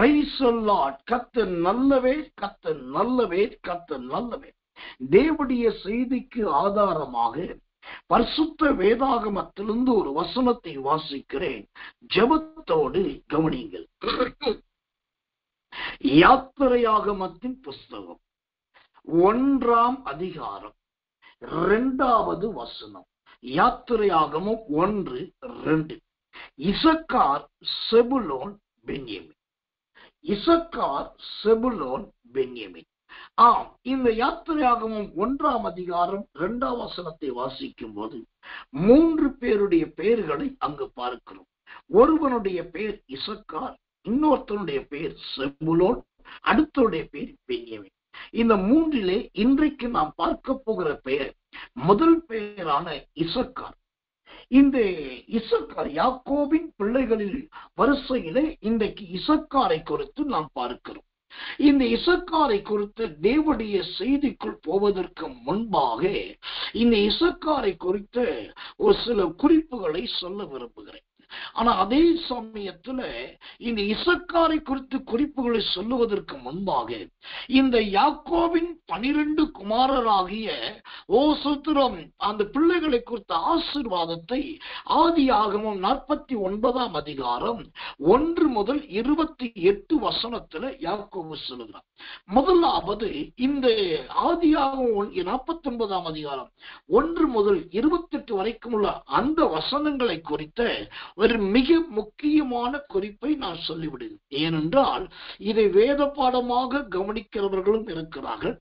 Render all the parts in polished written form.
Praise the Lord. கர்த்தர் நல்லவர், கர்த்தர் நல்லவர், கர்த்தர் நல்லவர். தேவனுடைய செய்திக்கு ஆதாரமாக பரிசுத்த வேதாகமத்திலிருந்து ஒரு வசனத்தை வாசிக்கிறேன். ஜெபத்தோடு கவனிங்கள். யாத்திரையாகமத்தின் புஸ்தகம் 1ஆம் அதிகாரம் 2வது வசனம். யாத்திரையாகமம் 1:2. இசக்கார், செபுலோன், பென்யமீன். இசக்கார், செபுலோன், பென்யமீன். ஆம், இந்த யாத்திரையாகமம் 1ஆம் அதிகாரம் 2ஆம் வசனத்தை வாசிக்கும் போது 3 பேருடைய பெயர்களை அங்கு பார்க்கிறோம். ஒருவனுடைய பெயர் இசக்கார், இன்னொருத்தனுடைய பெயர் செபுலோன், அடுத்தனுடைய பெயர் பென்யமீன். இந்த 3லே இன்றைக்கு நாம் பார்க்க போகிற பெயர், முதல் பெயரான இசக்கார். இந்த இசக்கார் யாக்கோபின் பிள்ளைகளில் வரிசையிலே இன்றைக்கு இசக்காரை குறித்து நாம் பார்க்கிறோம். இந்த இசக்காரை குறித்து தேவனுடைய செய்திக்குள் போவதற்கு முன்பாக இந்த இசக்காரை குறித்த ஒரு சில குறிப்புகளை சொல்ல விரும்புகிறேன். ஆனா அதே சமயத்துல இந்த இசக்காரை குறித்து குறிப்புகளை சொல்லுவதற்கு முன்பாக இந்த யாக்கோபின் 12 குமாரராகிய ஓசுத்திரம் அந்த பிள்ளைகளை குறித்த ஆசீர்வாதத்தை ஆதியாகமம் 49ஆம் அதிகாரம் 1 முதல் 28 வசனத்துல யாக்கோபு சொல்லுகிறார். முதலாவது இந்த ஆதியாகமம் 49ஆம் அதிகாரம் 1 முதல் 28 வரைக்கும் உள்ள அந்த வசனங்களை குறித்த ஒரு மிக முக்கியமான குறிப்பை நான் சொல்லிவிடுகிறேன். ஏனென்றால் இதை வேத பாடமாக கவனிக்கிறவர்களும் இருக்கிறார்கள்,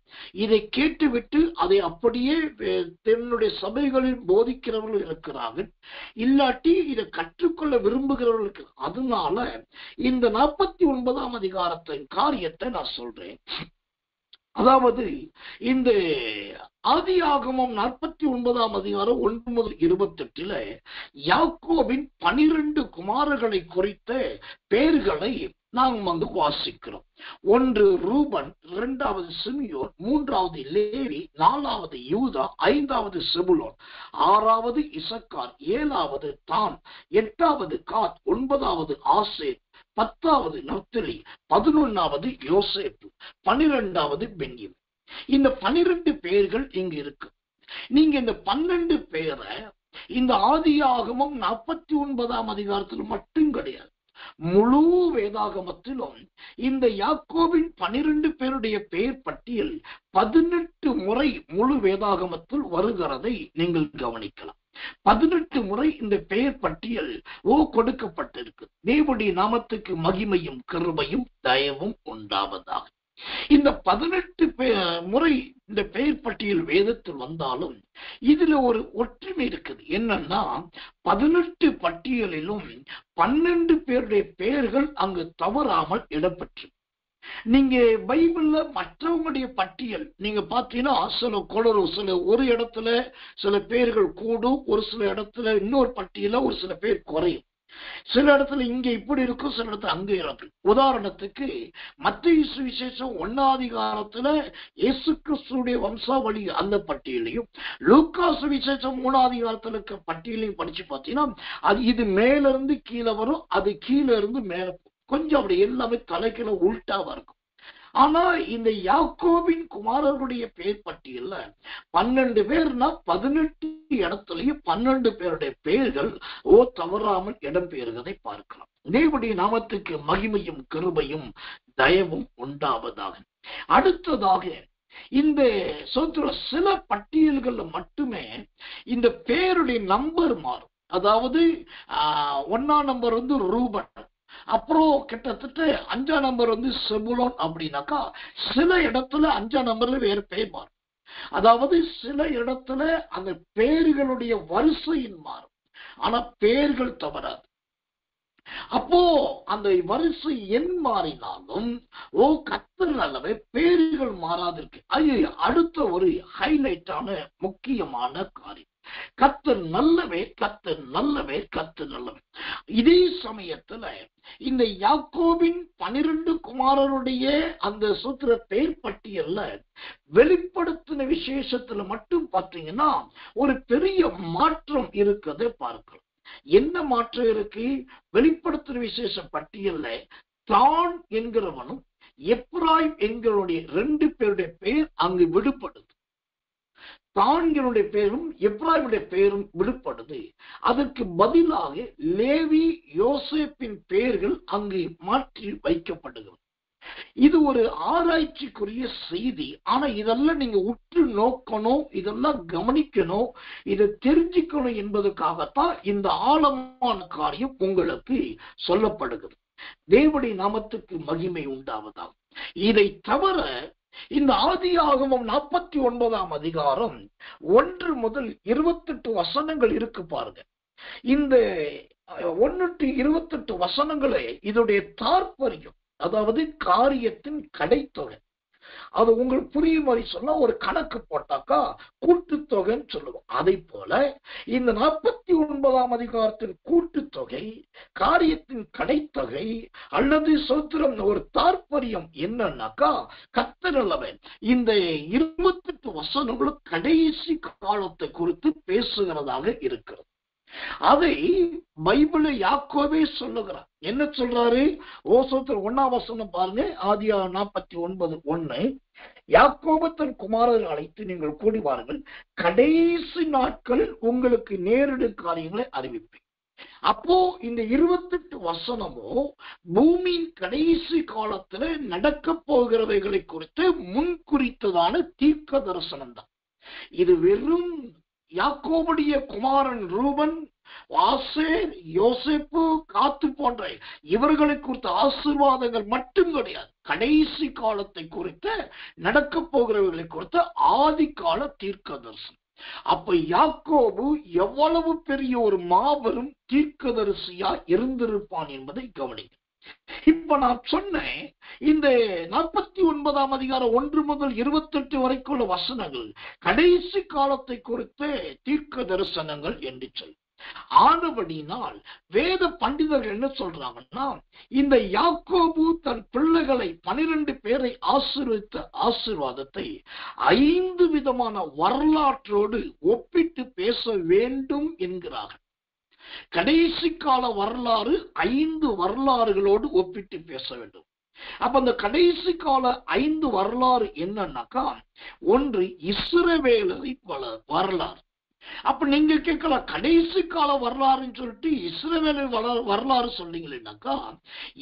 இதை கேட்டுவிட்டு அதை அப்படியே தன்னுடைய சபைகளில் போதிக்கிறவர்கள் இருக்கிறார்கள், இல்லாட்டி இதை கற்றுக்கொள்ள விரும்புகிறவர்களுக்கு. அதனால இந்த 49ஆம் அதிகாரத்தின் காரியத்தை நான் சொல்றேன். அதாவது இந்த ஆதியாகமம் 49ஆம் அதிகாரம் 1 முதல் 28 யாக்கோபின் 12 குமாரர்களை குறித்த பெயர்களை நாம் அங்கு வாசிக்கிறோம். 1 ரூபன், 2வது சிமியோன், 3வது லேவி, 4வது யூதா, 5வது செபுலோன், 6வது இசக்கார், 7வது தான், 8வது காத், 9வது ஆசேர், 10வது நப்தலி, 11வது யோசேப்பு, 12வது பென்யமீன். இந்த 12 பெயர்கள் இங்கு இருக்கு. நீங்க இந்த 12 பெயரை இந்த ஆதியாகமம் 49ஆம் அதிகாரத்தில் மட்டும் கிடையாது, முழு வேதாகமத்திலும் இந்த யாக்கோபின் 12 பேருடைய பெயர் பட்டியல் 18 முறை முழு வேதாகமத்தில் வருகிறதை நீங்கள் கவனிக்கலாம். 18 முறை இந்த பெயர் பட்டியல் கொடுக்கப்பட்டிருக்கு. தேவனுடைய நாமத்துக்கு மகிமையும் கிருபையும் தயவும் உண்டாவதாக. இந்த 18 முறை இந்த பெயர் பட்டியல் வேதத்தில் வந்தாலும் இதுல ஒரு ஒற்றுமை இருக்குது. என்னன்னா 18 பட்டியலிலும் 12 பேருடைய பெயர்கள் அங்கு தவறாமல் இடம்பெற்று. நீங்க பைபிள்ல மற்றவங்களுடைய பட்டியல் நீங்க பாத்தீங்கன்னா சில கொடரும், சில ஒரு இடத்துல சில பேர்கள் கூடும், ஒரு சில இடத்துல இன்னொரு பட்டியல ஒரு சில பேர் குறையும், சில இடத்துல இங்க இப்படி இருக்கும், சில இடத்துல அங்க இருக்கும். உதாரணத்துக்கு மத்தேயு சுவிசேஷம் 1ஆம் அதிகாரத்துல இயேசு கிறிஸ்துடைய வம்சாவளி அந்த பட்டியலையும், லூக்கா சுவிசேஷம் 3ஆம் அதிகாரத்துல இருக்க பட்டியலையும் படிச்சு பார்த்தீங்கன்னா அது இது மேல இருந்து கீழே வரும், அது கீழே இருந்து மேல கொஞ்சம் அப்படி எல்லாமே தலைக்கில உள்டாவா இருக்கும். ஆனா இந்த யாக்கோபின் குமாரர்களுடைய பெயர் பட்டியல்ல 12 பேர்னா 18 இடத்துலயும் 12 பேருடைய பெயர்கள் தவறாமல் இடம்பெயர்வதை பார்க்கலாம். தேவனுடைய நாமத்துக்கு மகிமையும் கிருபையும் தயவும் உண்டாவதாக. அடுத்ததாக இந்த சில பட்டியல்கள் மட்டுமே இந்த பேருடைய நம்பர் மாறும். அதாவது 1ஆம் நம்பர் ரூபன், அப்புறம் கிட்டத்தட்ட 5ஆம் நம்பர் செபுலோன். அப்படின்னாக்கா சில இடத்துல 5ஆம் நம்பர்ல வேற பெயர் மாறும். அதாவது சில இடத்துல அந்த பெயர்களுடைய வரிசையின் மாறும், ஆனா பெயர்கள் தவறாது. அப்போ அந்த வரிசை எண் மாறினாலும் கர்த்தர் நல்லவே, பெயர்கள் மாறாதிருக்கு. அது அடுத்த ஒரு ஹைலைட்டான முக்கியமான காரியம். கர்த்தர் நல்லவே, கர்த்தர் நல்லவே, கர்த்தர் நல்லவே. இதே சமயத்துல இந்த யாக்கோபின் 12 குமாரருடைய அந்த சூத்திர பெயர் பட்டியல்ல வெளிப்படுத்தின விசேஷத்துல மட்டும் பாத்தீங்கன்னா ஒரு பெரிய மாற்றம் இருக்கிறதை பார்க்கலாம். என்ன மாற்றம் இருக்கு? வெளிப்படுத்தின விசேஷ பட்டியல்ல தான் என்கிறவனும் எப்ராயிம் என்கிறவனுடைய 2 பேருடைய பெயர் அங்கு விடுபடுது. தான்களுடைய பெயரும் எப்ராயிமுடைய பெயரும் விடுபடுது. அதற்கு பதிலாக லேவி யோசேப்பின் பெயர்கள் அங்கு மாற்றி வைக்கப்படுகிறது. இது ஒரு ஆராய்ச்சிக்குரிய செய்தி. ஆனா இதெல்லாம் நீங்க உற்று நோக்கணும், இதெல்லாம் கவனிக்கணும், இதை தெரிஞ்சுக்கணும் என்பதற்காகத்தான் இந்த ஆழமான காரியம் உங்களுக்கு சொல்லப்படுகிறது. தேவனுடைய நாமத்துக்கு மகிமை உண்டாவதாம். இதை தவிர இந்த ஆதியாகமம் 49ஆம் அதிகாரம் 1 முதல் 28 வசனங்கள் இருக்கு பாருங்க. இந்த 1 to 28 வசனங்களே இதோடைய தாற்பயம், அதாவது காரியத்தின் கடைத்தொகை. அது உங்களுக்கு புரியும் மாதிரி சொன்னா ஒரு கணக்கு போட்டாக்கா கூட்டுத்தொகைன்னு சொல்லுவோம். அதை போல இந்த 49ஆம் அதிகாரத்தின் கூட்டுத்தொகை, காரியத்தின் கடைத்தொகை அல்லது சோத்திரம் ஒரு தாற்பயம் என்னன்னாக்கா, கர்த்தர் இந்த 28 வசனங்களும் கடைசி காலத்தை குறித்து பேசுகிறதாக இருக்கிறது. அதை பைபிளை யாக்கோபே சொல்லுகிறார். என்ன சொல்றாரு? ஓசோத்தர் 1ஆம் வசனம் பாருங்க. ஆதியா 49:1. யாக்கோபு தன் குமாரரை அழைத்து, நீங்கள் கூடி வாருங்கள், கடைசி நாட்கள் உங்களுக்கு நேரிடு காரியங்களை அறிவிப்பேன். அப்போ இந்த 28 வசனமோ பூமியின் கடைசி காலத்துல நடக்க போகிறவைகளை குறித்து முன்குறித்ததான தீர்க்க தரிசனம் தான். இது வெறும் யாக்கோபுடைய குமாரன் ரூபன், ஆசேர், யோசேப்பு, காத்து போன்ற இவர்களை குறித்த ஆசீர்வாதங்கள் மட்டும் கிடையாது. கடைசி காலத்தை குறித்த நடக்க போகிறவர்களை குறித்த ஆதிகால தீர்க்க தரிசனம். அப்ப யாக்கோபு எவ்வளவு பெரிய ஒரு மாபெரும் தீர்க்கதரிசியா இருந்திருப்பான் என்பதை கவனிங்க. இப்ப நான் சொன்னேன், இந்த 49ஆம் அதிகாரம் 1 முதல் 28 வரைக்கும் உள்ள வசனங்கள் கடைசி காலத்தை குறித்த தீர்க்க தரிசனங்கள் என்று சொல். ஆனபடினால் வேத பண்டிதர்கள் என்ன சொல்றாங்கன்னா, இந்த யாக்கோபு தன் பிள்ளைகளை 12 பேரை ஆசீர்வதித்த ஆசீர்வாதத்தை 5 விதமான வரலாற்றோடு ஒப்பிட்டு பேச வேண்டும் என்கிறார்கள். கடைசி கால வரலாறு 5 வரலாறுகளோடு ஒப்பிட்டு பேச வேண்டும். அப்ப அந்த கடைசி கால 5 வரலாறு என்னன்னாக்கா, 1 இஸ்ரவேலரின் வரலாறு. அப்ப நீங்க கேட்கலாம், கடைசி கால வரலாறுன்னு சொல்லிட்டு இஸ்ரவேலர் வரலாறு சொன்னீங்களேனாக்கா,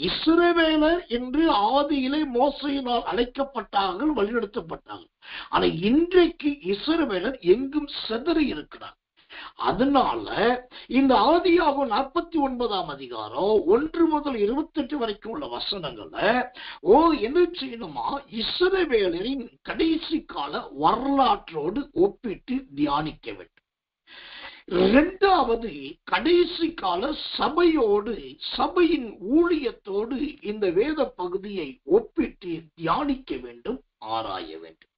இஸ்ரவேலர் என்று ஆதியிலே மோசையினால் அழைக்கப்பட்டார்கள், வழிநடத்தப்பட்டார்கள். ஆனா இன்றைக்கு இஸ்ரவேலர் எங்கும் சிதறி இருக்கிறார். அதனால இந்த ஆதியாகமம் 49ஆம் அதிகாரம் 1 முதல் 28 வரைக்கும் உள்ள வசனங்களை என்ன செய்யணுமா, இஸ்ரவேலரின் கடைசி கால வரலாற்றோடு ஒப்பிட்டு தியானிக்க வேண்டும். 2வது, கடைசி கால சபையோடு, சபையின் ஊழியத்தோடு இந்த வேத பகுதியை ஒப்பிட்டு தியானிக்க வேண்டும், ஆராய வேண்டும்.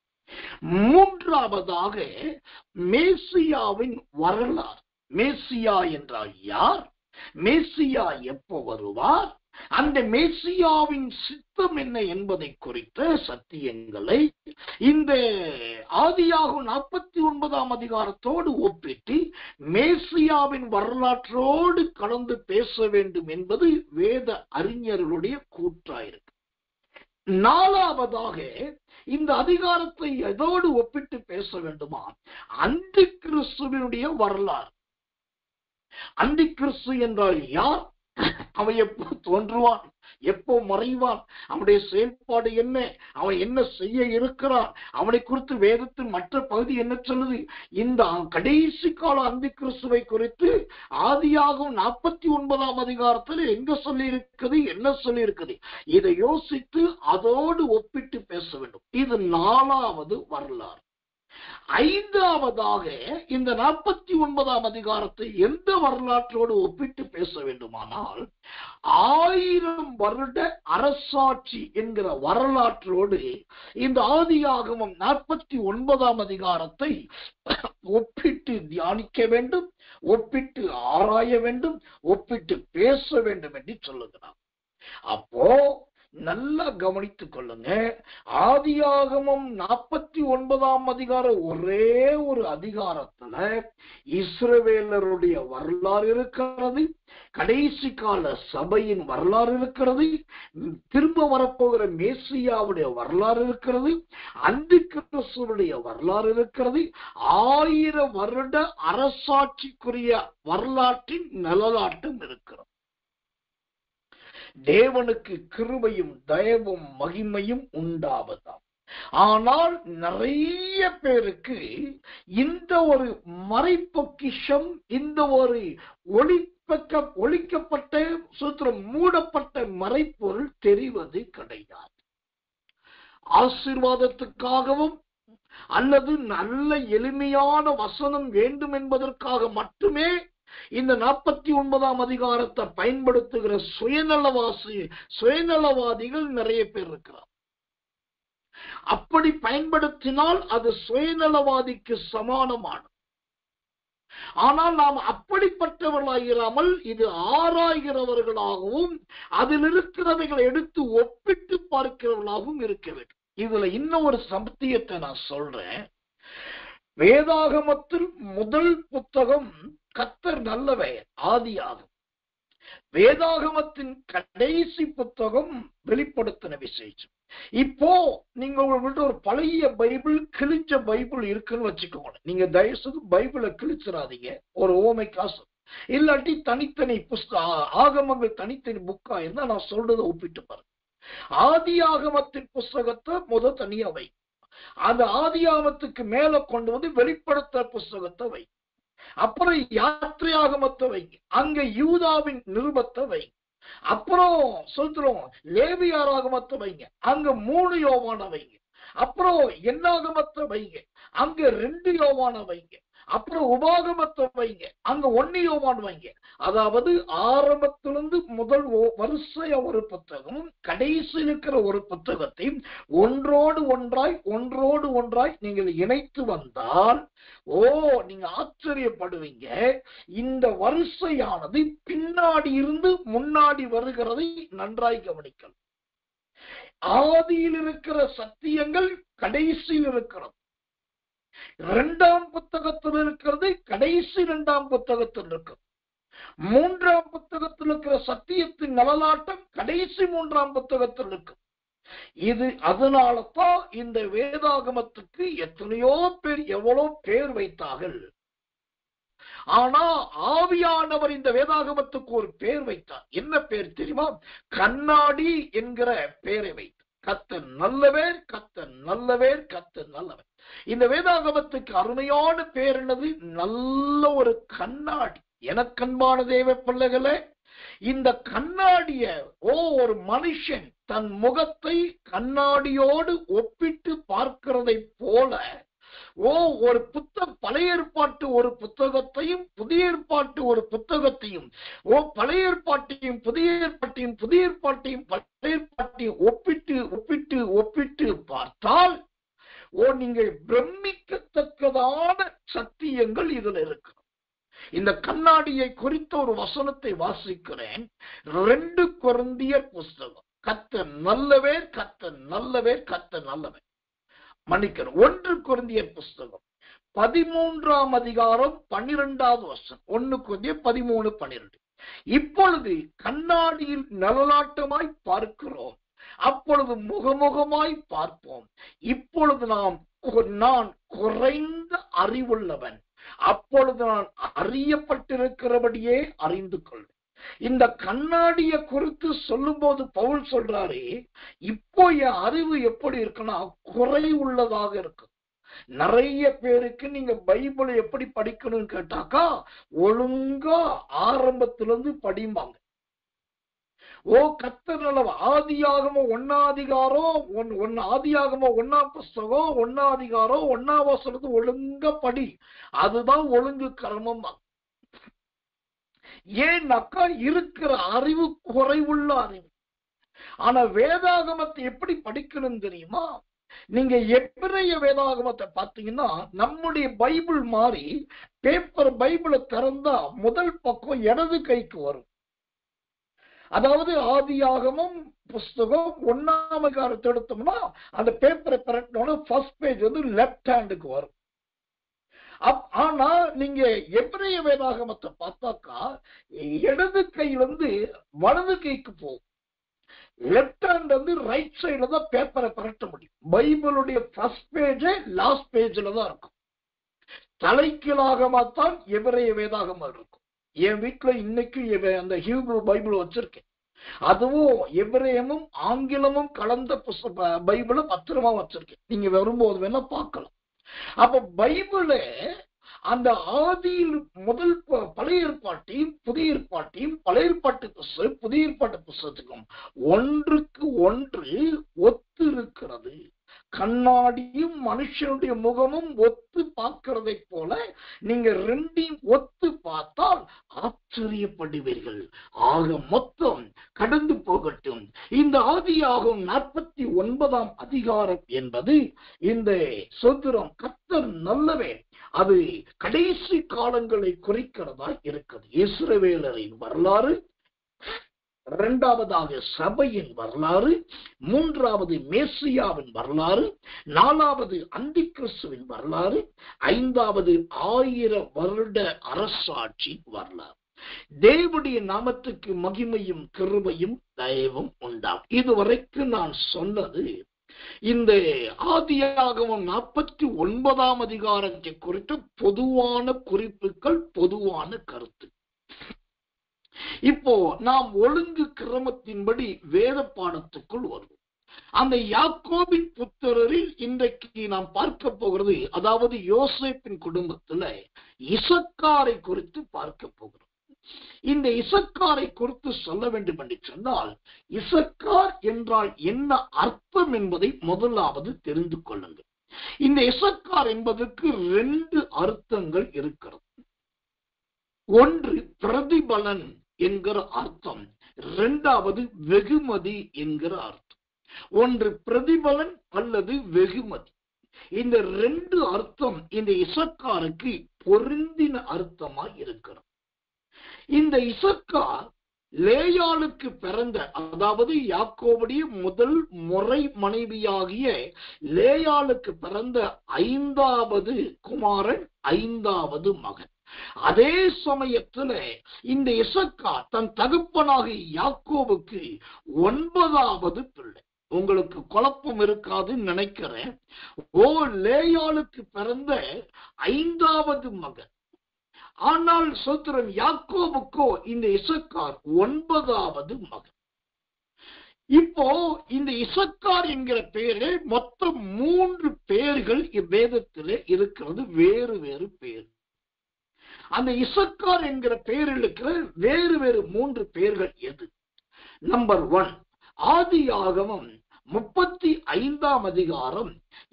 3வதாக, மேசியாவின் வரலாறு. மேசியா என்றால் யார்? மேசியா எப்போ வருவார்? அந்த மேசியாவின் சித்தம் என்ன என்பதை குறித்த சத்தியங்களை இந்த ஆதியாகமம் 49ஆம் அதிகாரத்தோடு ஒப்பிட்டு மேசியாவின் வரலாற்றோடு கலந்து பேச வேண்டும் என்பது வேத அறிஞர்களுடைய கூற்றாயிருக்கு. 4வதாக, இந்த அதிகாரத்தை எதோடு ஒப்பிட்டு பேச வேண்டுமா, அந்தி கிறிஸ்துவினுடைய வரலாறு. அந்தி கிறிஸ்து என்றால் யார்? அவன் எப்போ தோன்றுவான், எப்போ மறைவான், அவனுடைய செயல்பாடு என்ன, அவன் என்ன செய்ய இருக்கிறான், அவனை குறித்து வேதத்தின் மற்ற பகுதி என்ன சொல்லுது? இந்த கடைசி கால அந்தி கிறிஸ்துவை குறித்து ஆதியாகமம் 49ஆம் அதிகாரத்தில் எங்க சொல்லி இருக்குது, என்ன சொல்லி இருக்குது, இதை யோசித்து அதோடு ஒப்பிட்டு பேச வேண்டும். இது 4வது வரலாறு. 5வதாக, இந்த 49ஆம் அதிகாரத்தை எந்த வரலாற்றோடு ஒப்பிட்டு பேச வேண்டுமானால் 1000 வருட அரசாட்சி என்கிற வரலாற்றோடு இந்த ஆதியாகமம் 49ஆம் அதிகாரத்தை ஒப்பிட்டு தியானிக்க வேண்டும், ஒப்பிட்டு ஆராய வேண்டும், ஒப்பிட்டு பேச வேண்டும் என்று சொல்லுகிறார். அப்போ நல்லா கவனித்துக் கொள்ளுங்க. ஆதியாகமம் 49ஆம் அதிகாரம் ஒரே ஒரு அதிகாரத்துல இஸ்ரவேலருடைய வரலாறு இருக்கிறது, கடைசி கால சபையின் வரலாறு இருக்கிறது, திரும்ப வரப்போகிற மேசியாவுடைய வரலாறு இருக்கிறது, அந்தி கிறிஸ்துவுடைய வரலாறு இருக்கிறது, 1000 வருட அரசாட்சிக்குரிய வரலாற்றின் நிழலாட்டம் இருக்கிறது. தேவனுக்கு கிருபையும் தயவும் மகிமையும் உண்டாவதாம். ஆனால் நிறைய பேருக்கு இந்த ஒரு மறைப்பொக்கிஷம், இந்த ஒரு ஒளிக்கப்பட்ட சூத்திரம் மூடப்பட்ட மறைப்பொருள் தெரிவது கிடையாது. ஆசீர்வாதத்துக்காகவும் அல்லது நல்ல எளிமையான வசனம் வேண்டும் என்பதற்காக மட்டுமே இந்த 49ஆம் அதிகாரத்தை பயன்படுத்துகிற சுயநலவாதிகள் நிறைய பேர் இருக்கிறார். அப்படி பயன்படுத்தினால் அது சுயநலவாதிக்கு சமானமானது. ஆனால் நாம் அப்படிப்பட்டவர்களாயிராமல் இது ஆராய்கிறவர்களாகவும் அதில் இருக்கிறவைகளை எடுத்து ஒப்பிட்டு பார்க்கிறவர்களாகவும் இருக்க வேண்டும். இதுல இன்னும் ஒரு சத்தியத்தை நான் சொல்றேன். வேதாகமத்தில் முதல் புத்தகம் கர்த்தர் நல்லவர், ஆதியாகமம். வேதாகமத்தின் கடைசி புத்தகம் வெளிப்படுத்தின விசேஷம். இப்போ நீங்க உங்கள்கிட்ட ஒரு பழைய பைபிள், கிழிச்ச பைபிள் இருக்குன்னு வச்சுக்கோங்க. நீங்க தயவுசெய்து பைபிளை கிழிச்சிடாதீங்க. ஒரு ஓமைக்காசு இல்லாட்டி தனித்தனி ஆகமங்கள் தனித்தனி புக்கா இருந்தா நான் சொல்றதை ஒப்பிட்டு பாருங்க. ஆதி ஆகமத்தின் புஸ்தகத்தை தனியா வை, அந்த ஆதி ஆகமத்துக்கு மேல கொண்டு வந்து வெளிப்படுத்த புஸ்தகத்தை வை. அப்புறம் யாத்திரையாகமத்தை வைங்க, அங்க யூதாவின் நிருபத்தை வைங்க. அப்புறம் சொல்றோம் லேவியாராகமத்தை வைங்க, அங்க 3 யோவான வைங்க. அப்புறம் என்னாகமத்தை வைங்க, அங்க 2 யோவான வைங்க. அப்புறம் உபாகமத்தை வைங்க, அங்க 1 யோவான் வைங்க. அதாவது ஆரம்பத்திலிருந்து முதல் வரிசைய ஒரு புத்தகமும் கடைசி இருக்கிற ஒரு புத்தகத்தையும் ஒன்றோடு ஒன்றாய் நீங்கள் இணைத்து வந்தால் நீங்க ஆச்சரியப்படுவீங்க. இந்த வரிசையானது பின்னாடி இருந்து முன்னாடி வருகிறதை நன்றாய் கவனிக்கலாம். ஆதியில் இருக்கிற சத்தியங்கள் கடைசியில் இருக்கிறது. 2ஆம் புத்தகத்தில் இருக்கிறது கடைசி 2ஆம் புத்தகத்தில் இருக்கிறது. 3ஆம் புத்தகத்தில் இருக்கிற சத்தியத்தின் நலலாட்டம் கடைசி 3ஆம் புத்தகத்தில் இருக்கு. இது அதனாலதான் இந்த வேதாகமத்துக்கு எத்தனையோ பேர் எவ்வளோ பேர் வைத்தார்கள். ஆனா ஆவியானவர் இந்த வேதாகமத்துக்கு ஒரு பேர் வைத்தார். என்ன பேர் தெரியுமா? கண்ணாடி என்கிற பெயரை வைத்தார். கர்த்தர் நல்லவர், கர்த்தர் நல்லவர், கர்த்தர் நல்லவர். இந்த வேதாகமத்துக்கு அருமையான பேர் என்னது? நல்ல ஒரு கண்ணாடி. எனக்கன்பான தேவ பிள்ளைகளே, இந்த கண்ணாடிய ஒரு மனுஷன் தன் முகத்தை கண்ணாடியோடு ஒப்பிட்டு பார்க்கிறதை போல ஒரு பழைய ஏற்பாட்டு ஒரு புத்தகத்தையும் புதிய ஏற்பாட்டு ஒரு புத்தகத்தையும் பழைய ஏற்பாட்டையும் புதிய ஏற்பாட்டையும் புதிய ஏற்பாட்டையும் பழைய ஏற்பாட்டையும் ஒப்பிட்டு ஒப்பிட்டு ஒப்பிட்டு பார்த்தால் நீங்கள் பிரமிக்கத்தக்கதான சத்தியங்கள் இதுல இருக்கு. இந்த கண்ணாடியை குறித்த ஒரு வசனத்தை வாசிக்கிறேன். 2 கொரிந்தியர் புஸ்தகம். கர்த்தர் நல்லவர், கர்த்தர் நல்லவர், கர்த்தர் நல்லவர். மன்னிக்கணும், 1 கொரிந்தியர் புஸ்தகம் 13ஆம் அதிகாரம் 12வது வசனம். 1 கொரிந்தியர் 13:12. இப்பொழுது கண்ணாடியில் நலலாட்டமாய் பார்க்கிறோம், அப்பொழுது முகமுகமாய் பார்ப்போம். இப்பொழுது நான் குறைந்த அறிவுள்ளவன், அப்பொழுது நான் அறியப்பட்டிருக்கிறபடியே அறிந்து கொள்வேன். இந்த கண்ணாடிய குறித்து சொல்லும் போது பவுல் சொல்றாரு, இப்போ என் அறிவு எப்படி இருக்குன்னா குறை உள்ளதாக இருக்கு. நிறைய பேருக்கு நீங்க பைபிளை எப்படி படிக்கணும்னு கேட்டாக்கா ஒழுங்கா ஆரம்பத்திலிருந்து படிம்பாங்க. கர்த்தர் நல்லவர், ஆதியாகமம் 1ஆம் அதிகாரம் ஆதியாகமம் 1ஆம் புஸ்தகம் 1ஆம் அதிகாரம் 1ஆம் வசனத்தை ஒழுங்கா படி. அதுதான் ஒழுங்கு கர்மம். ஏன்னாக்கா இருக்கிற அறிவு குறைவுள்ள அறிவு. ஆனா வேதாகமத்தை எப்படி படிக்கணும் தெரியுமா? நீங்க எபிரேய வேதாகமத்தை பார்த்தீங்கன்னா நம்முடைய பைபிள் மாதிரி பேப்பர் பைபிளை திறந்தா முதல் பக்கம் இடது கைக்கு வரும். அதாவது ஆதியாகமம் புஸ்தகம் 1ஆம் அதிகாரத்தை எடுத்தோம்னா அந்த பேப்பரை பிரட்டினோட ஃபர்ஸ்ட் பேஜ் வந்து லெப்ட் ஹேண்டுக்கு வரும். ஆனா நீங்க எபிரேய வேதாகமத்தை பார்த்தாக்கா இடது கையிலிருந்து வலது கைக்கு போகும். லெப்ட் ஹேண்ட் வந்து ரைட் சைடுல தான் பேப்பரை பிரட்ட முடியும். பைபிளுடைய ஃபர்ஸ்ட் பேஜ் லாஸ்ட் பேஜ்ல தான் இருக்கும். தலைக்கீழாகத்தான் எபிரேய வேதாகமம் இருக்கும். என் வீட்டுல இன்னைக்கு அந்த ஹீப்ரு பைபிள் வச்சிருக்கேன். அதுவும் எபிரேயமும் ஆங்கிலமும் கலந்த பைபிளை பத்திரமா வச்சிருக்கேன். நீங்க வரும்போது வேணா பார்க்கலாம். அப்ப பைபிள அந்த ஆதியில் முதல் பழைய ஏற்பாட்டையும் புதிய ஏற்பாட்டையும் பழைய ஏற்பாட்டு புஸ்தகம் புதிய ஏற்பாட்டு புஸ்தகத்துக்கும் ஒன்றுக்கு ஒன்று ஒத்து இருக்கிறது. கண்ணாடியும் மனுஷனுடைய முகமும் ஒத்து பார்க்கிறதை போல நீங்க ரெண்டையும் ஒத்து பார்த்தால் ஆச்சரியப்படுவீர்கள். ஆக மொத்தம் கடந்து போகட்டும். இந்த ஆதியாகும் 49ஆம் அதிகாரம் என்பது இந்த சோத்திரம் கர்த்தர் நல்லவே, அது கடைசி காலங்களை குறிக்கிறதா இருக்கிறது. இஸ்ரவேலரின் வரலாறு, இரண்டாவதாக சபையின் வரலாறு, மூன்றாவது மேசியாவின் வரலாறு, நாலாவது அந்தி கிறிஸ்துவின் வரலாறு, ஐந்தாவது 1000 வருட அரசாட்சி வரலாறு. தேவனுடைய நாமத்துக்கு மகிமையும் கிருபையும் தயவும் உண்டாம். இதுவரைக்கும் நான் சொன்னது இந்த ஆதியாகமம் 49ஆம் அதிகாரத்தை குறித்த பொதுவான குறிப்புகள், பொதுவான கருத்து. இப்போ நாம் ஒழுங்கு கிரமத்தின்படி வேத பாடத்துக்குள் வருவோம். அந்த யாக்கோபின் புத்திரரில் இன்றைக்கு நாம் பார்க்க போகிறது, அதாவது யோசேப்பின் குடும்பத்துல இசக்காரை குறித்து பார்க்க போகிறோம். இந்த இசக்காரை குறித்து சொல்ல வேண்டும் என்று சொன்னால், இசக்கார் என்றால் என்ன அர்த்தம் என்பதை முதலாவது தெரிந்து கொள்ளுங்கள். இந்த இசக்கார் என்பதற்கு 2 அர்த்தங்கள் இருக்கிறது. ஒன்று பிரதிபலன் என்கிற அர்த்தம், இரண்டாவது வெகுமதி என்கிற அர்த்தம். ஒன்று பிரதிபலன் அல்லது வெகுமதி. இந்த 2 அர்த்தம் இந்த இசக்காருக்கு பொருந்தின அர்த்தமாய் இருக்கிறது. இந்த இசக்கார் லேயாளுக்கு பிறந்த, அதாவது யாக்கோபுடைய முதல் முறை மனைவியாகிய லேயாளுக்கு பிறந்த 5வது குமாரன், 5வது மகன். அதே சமயத்துல இந்த இசக்கார் தன் தகப்பனாகிய யாக்கோபுக்கு 9வது பிள்ளை. உங்களுக்கு குழப்பம் இருக்காதுன்னு நினைக்கிறேன். லேயாளுக்கு பிறந்த 5வது மகன். ஆனால் சோத்திரம் யாக்கோபுக்கோ இந்த இசக்கார் 9வது மகன். இப்போ இந்த இசக்கார் என்கிற பெயரே மொத்தம் 3 பெயர்கள் இவ்வேதத்திலே இருக்கிறது, வேறு வேறு பெயர். அந்த இசக்கார் என்கிற பெயரில் இருக்கிற வேறு வேறு 3 பெயர்கள் எது? நம்பர் 1, ஆதியாகமம் 35ஆம் அதிகாரம்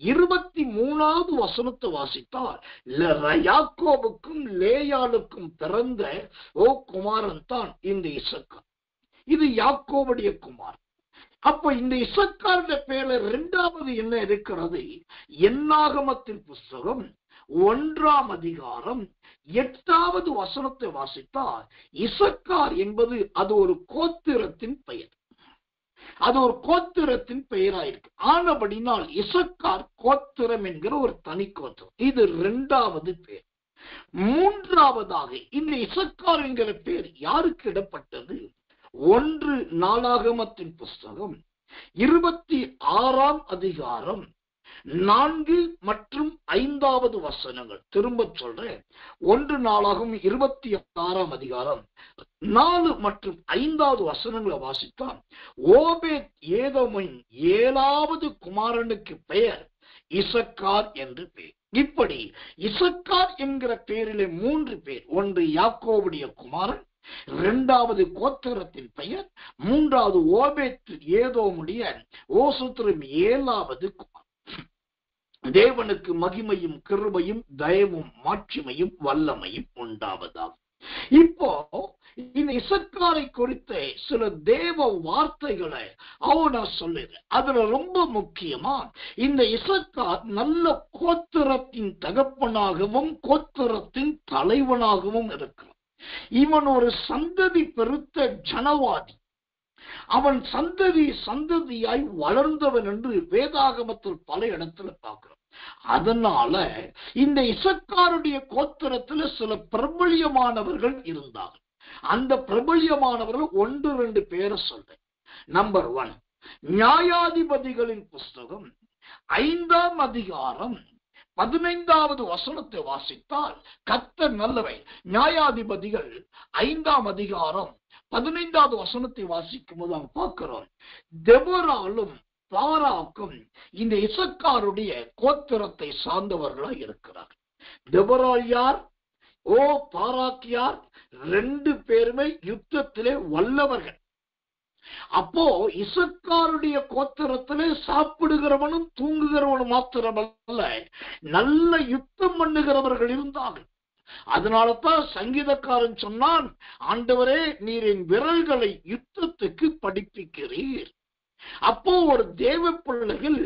23வது வசனத்தை வாசித்தால், யாக்கோபுக்கும் லேயாளுக்கும் பிறந்த குமாரன் தான் இந்த இசக்கார். இது யாக்கோபுடைய குமாரன். அப்ப இந்த இசக்காருடைய பேர்ல 2வது என்ன இருக்கிறது? என்னாகமத்தின் புஸ்தகம் 1ஆம் அதிகாரம் 8வது வசனத்தை வாசித்தால், இசக்கார் என்பது அது ஒரு கோத்திரத்தின் பெயர். அது ஒரு கோத்திரத்தின் பெயராயிருக்கு. ஆனபடினால் இசக்கார் கோத்திரம் என்கிற ஒரு தனி கோத்திரம். இது 2வது பேர். 3வதாக இந்த இசக்கார் என்கிற பேர் யாருக்கு இடப்பட்டது? 1 நாளாகமத்தின் புஸ்தகம் 26ஆம் அதிகாரம் 4 மற்றும் 5வது வசனங்கள். திரும்ப சொல்றேன், 1 நாளாகமம் 26ஆம் அதிகாரம் 4 மற்றும் 5வது வசனங்களை வாசித்தால், ஓபேத் ஏதோமின் 7வது குமாரனுக்கு பெயர் இசக்கார் என்று பெயர். இப்படி இசக்கார் என்கிற பெயரிலே 3 பேர். 1 யாக்கோபுடைய குமாரன், 2வது கோத்திரத்தின் பெயர், 3வது ஓபேத் ஏதோமுடைய ஓசுத்திரம் 7வது குமாரன். தேவனுக்கு மகிமையும் கிருபையும் தயவும் மாட்சிமையும் வல்லமையும் உண்டாவதாகும். இப்போ இந்த இசக்காரை குறித்த சில தேவ வார்த்தைகளை நான் சொல்லுறேன். அதுல ரொம்ப முக்கியமா இந்த இசக்கார் நல்ல கோத்திரத்தின் தகப்பனாகவும் கோத்திரத்தின் தலைவனாகவும் இருக்கிறான். இவன் ஒரு சந்ததி பெருத்த ஜனவாதி. அவன் சந்ததி சந்ததியாய் வளர்ந்தவன் என்று வேதாகமத்தில் பல இடத்துல பார்க்கிறோம். அதனால இந்த இசக்காருடைய கோத்திரத்துல சில பிரபல்யமானவர்கள் இருந்தார்கள். அந்த பிரபல்யமானவர்கள் 1-2 பேரை சொல்றேன். நம்பர் 1, நியாயாதிபதிகளின் புஸ்தகம் 5ஆம் அதிகாரம் 15வது வசனத்தை வாசித்தால் கர்த்தர் நல்லவை. நியாயாதிபதிகள் 5ஆம் அதிகாரம் 15வது வசனத்தை வாசிக்கும் போது நாம் பார்க்கிறோம், தெபொராலும் பாராக்கும் இந்த இசக்காருடைய கோத்திரத்தை சார்ந்தவர்களாக இருக்கிறார். தெபொரால் யார்? பாராக் யார்? 2 பேருமே யுத்தத்திலே வல்லவர்கள். அப்போ இசக்காருடைய கோத்திரத்திலே சாப்பிடுகிறவனும் தூங்குகிறவனும் மாத்திரமல்ல, நல்ல யுத்தம் பண்ணுகிறவர்கள் இருந்தார்கள். அதனாலதான் சங்கீதக்காரன் சொன்னான், ஆண்டவரே நீர் என் விரல்களை யுத்தத்துக்கு படிப்பிக்கிறீர். அப்போ ஒரு தேவ பிள்ளைகள்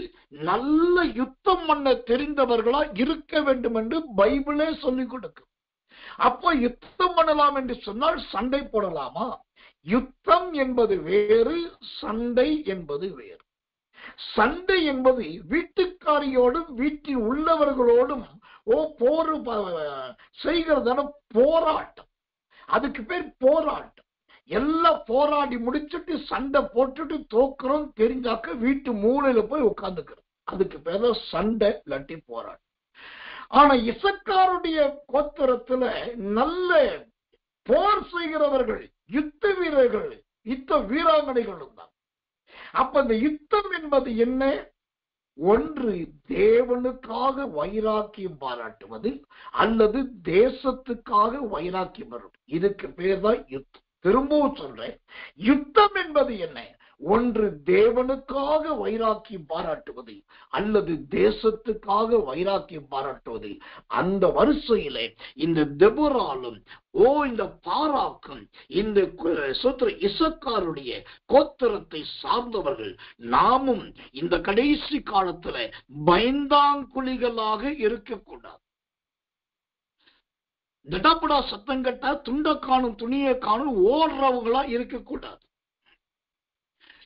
நல்ல யுத்தம் பண்ண தெரிந்தவர்களா இருக்க வேண்டும் என்று பைபிளே சொல்லிக் கொடுக்கும். அப்போ யுத்தம் பண்ணலாம் என்று சொன்னால் சண்டை போடலாமா? யுத்தம் என்பது வேறு, சண்டை என்பது வேறு. சண்டை என்பது வீட்டுக்காரியோடும் வீட்டில் உள்ளவர்களோடும் போர் செய்கிறதான போராட்டம். அதுக்கு பேர் போராட்டம். எல்லாம் போராடி முடிச்சுட்டு சண்டை போட்டுட்டு தோக்குறோம் தெரிஞ்சாக்க வீட்டு மூலையில போய் உட்கார்ந்துக்கிறோம். அதுக்கு பேர் சண்டை இல்லாட்டி போராட்டம். ஆனா இசக்காருடைய கோத்திரத்துல நல்ல போர் செய்கிறவர்கள், யுத்த வீரர்கள், யுத்த வீராங்கனைகளும் தான். அப்ப இந்த யுத்தம் என்பது என்ன? ஒன்று தேவனுக்காக வைராக்கியம் பாராட்டுவது, அல்லது தேசத்துக்காக வைராக்கியம் பாராட்டுவது. இதுக்கு பேர் தான் யுத்தம். திரும்பவும் சொல்றேன், யுத்தம் என்பது என்ன? ஒன்று தேவனுக்காக வைராக்கியம் பாராட்டுவது, அல்லது தேசத்துக்காக வைராக்கியம் பாராட்டுவது. அந்த வரிசையிலே இந்த தெபொராலும் இந்த பாராக்கும் இந்த இசக்காருடைய கோத்திரத்தை சார்ந்தவர்கள் நாமும் இந்த கடைசி காலத்துல பயந்தாங்குழிகளாக இருக்கக்கூடாது. தடபடா சத்தம் கட்டா துண்ட காணும் துணியை காணும் ஓடுறவங்களா இருக்கக்கூடாது.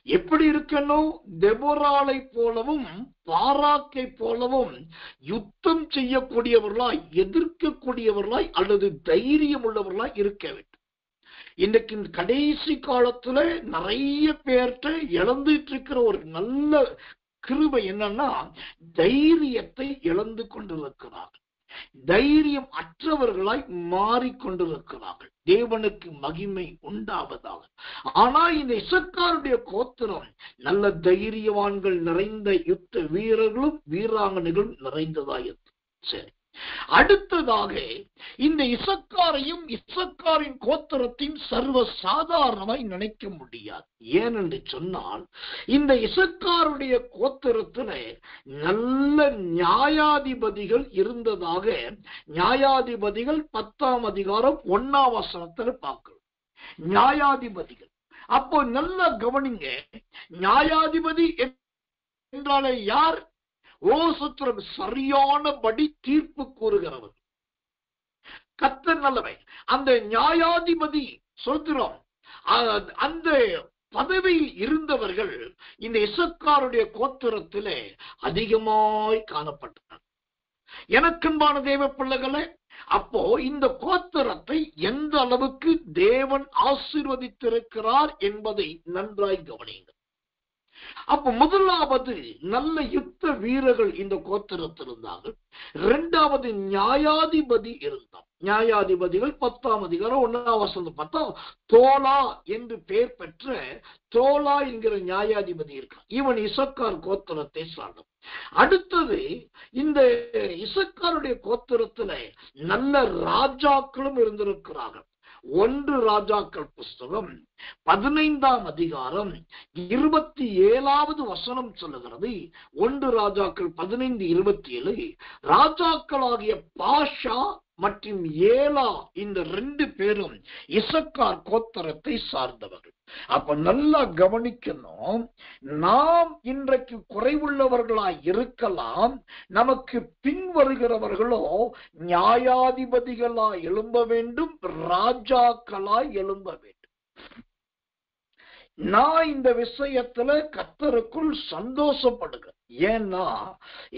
எப்படி இருக்கணும்? தெபொராளை போலவும் பாராக்கை போலவும் யுத்தம் செய்யக்கூடியவர்களாய், எதிர்க்கக்கூடியவர்களாய், அல்லது தைரியம் உள்ளவர்களாய் இருக்க வேண்டும். இன்னைக்கு கடைசி காலத்துல நிறைய பேர்கிட்ட இழந்துட்டு இருக்கிற ஒரு நல்ல கிருபை என்னன்னா, தைரியத்தை இழந்து கொண்டிருக்கிறார்கள். தைரியம் அற்றவர்களாய் மாறிக்கொண்டிருக்கிறார்கள். தேவனுக்கு மகிமை உண்டாவதாக. ஆனா இந்த இசக்காருடைய கோத்திரம் நல்ல தைரியவான்கள் நிறைந்த யுத்த வீரர்களும் வீராங்கனைகளும் நிறைந்ததாயிருக்கு. சரி, அடுத்ததாக இந்த இசக்காரையும் இசக்காரின் கோத்திரத்தையும் சர்வ சாதாரணமாய் நினைக்க முடியாது. ஏனென்று சொன்னால், இந்த இசக்காருடைய கோத்திரத்துல நல்ல நியாயாதிபதிகள் இருந்ததாக நியாயாதிபதிகள் 10ஆம் அதிகாரம் 1ஆம் வசனத்துல பார்க்கிறோம். நியாயாதிபதிகள். அப்போ நல்லா கவனிங்க, நியாயாதிபதி என்றாலே யார்? சுத்திரம் சரியானபடி தீர்ப்பு கூறுகிறவர். கர்த்தர் நல்லவர். அந்த நியாயாதிபதி சொல்கிறோம், அந்த பதவியில் இருந்தவர்கள் இந்த இசக்காருடைய கோத்திரத்திலே அதிகமாய் காணப்பட்டனர். எனக்கன்பான தேவ பிள்ளைகளே, அப்போ இந்த கோத்திரத்தை எந்த அளவுக்கு தேவன் ஆசீர்வதித்திருக்கிறார் என்பதை நன்றாய் கவனியுங்கள். அப்ப முதலாவது நல்ல யுத்த வீரர்கள் இந்த கோத்திரத்தில் இருந்தார்கள். 2வது நியாயாதிபதி இருந்தார். நியாயாதிபதிகள் 10ஆம் அதிகாரம் 1ஆம் வசனம் பார்த்தா தோலா என்று பெயர் பெற்ற தோலா என்கிற நியாயாதிபதி இருக்கான். இவன் இசக்கார் கோத்திரத்தை சார்ந்தவன். அடுத்தது இந்த இசக்காருடைய கோத்திரத்துல நல்ல ராஜாக்களும் இருந்திருக்கிறார்கள். 1 ராஜாக்கள் புஸ்தகம் 15ஆம் அதிகாரம் 27வது வசனம் சொல்லுகிறது. 1 ராஜாக்கள் 15:27 ராஜாக்களாகிய பாஷா மற்றும் ஏலா இந்த 2 பேரும் இசக்கார் கோத்திரத்தை சார்ந்தவர்கள். அப்ப நல்லா கவனிக்கணும், நாம் இன்றைக்கு குறைவுள்ளவர்களாய் இருக்கலாம், நமக்கு பின் வருகிறவர்களோ நியாயாதிபதிகளாய் எழும்ப வேண்டும், ராஜாக்களாய் எழும்ப வேண்டும். நான் இந்த விஷயத்துல கர்த்தருக்குள் சந்தோஷப்படுகிறேன். ஏன்னா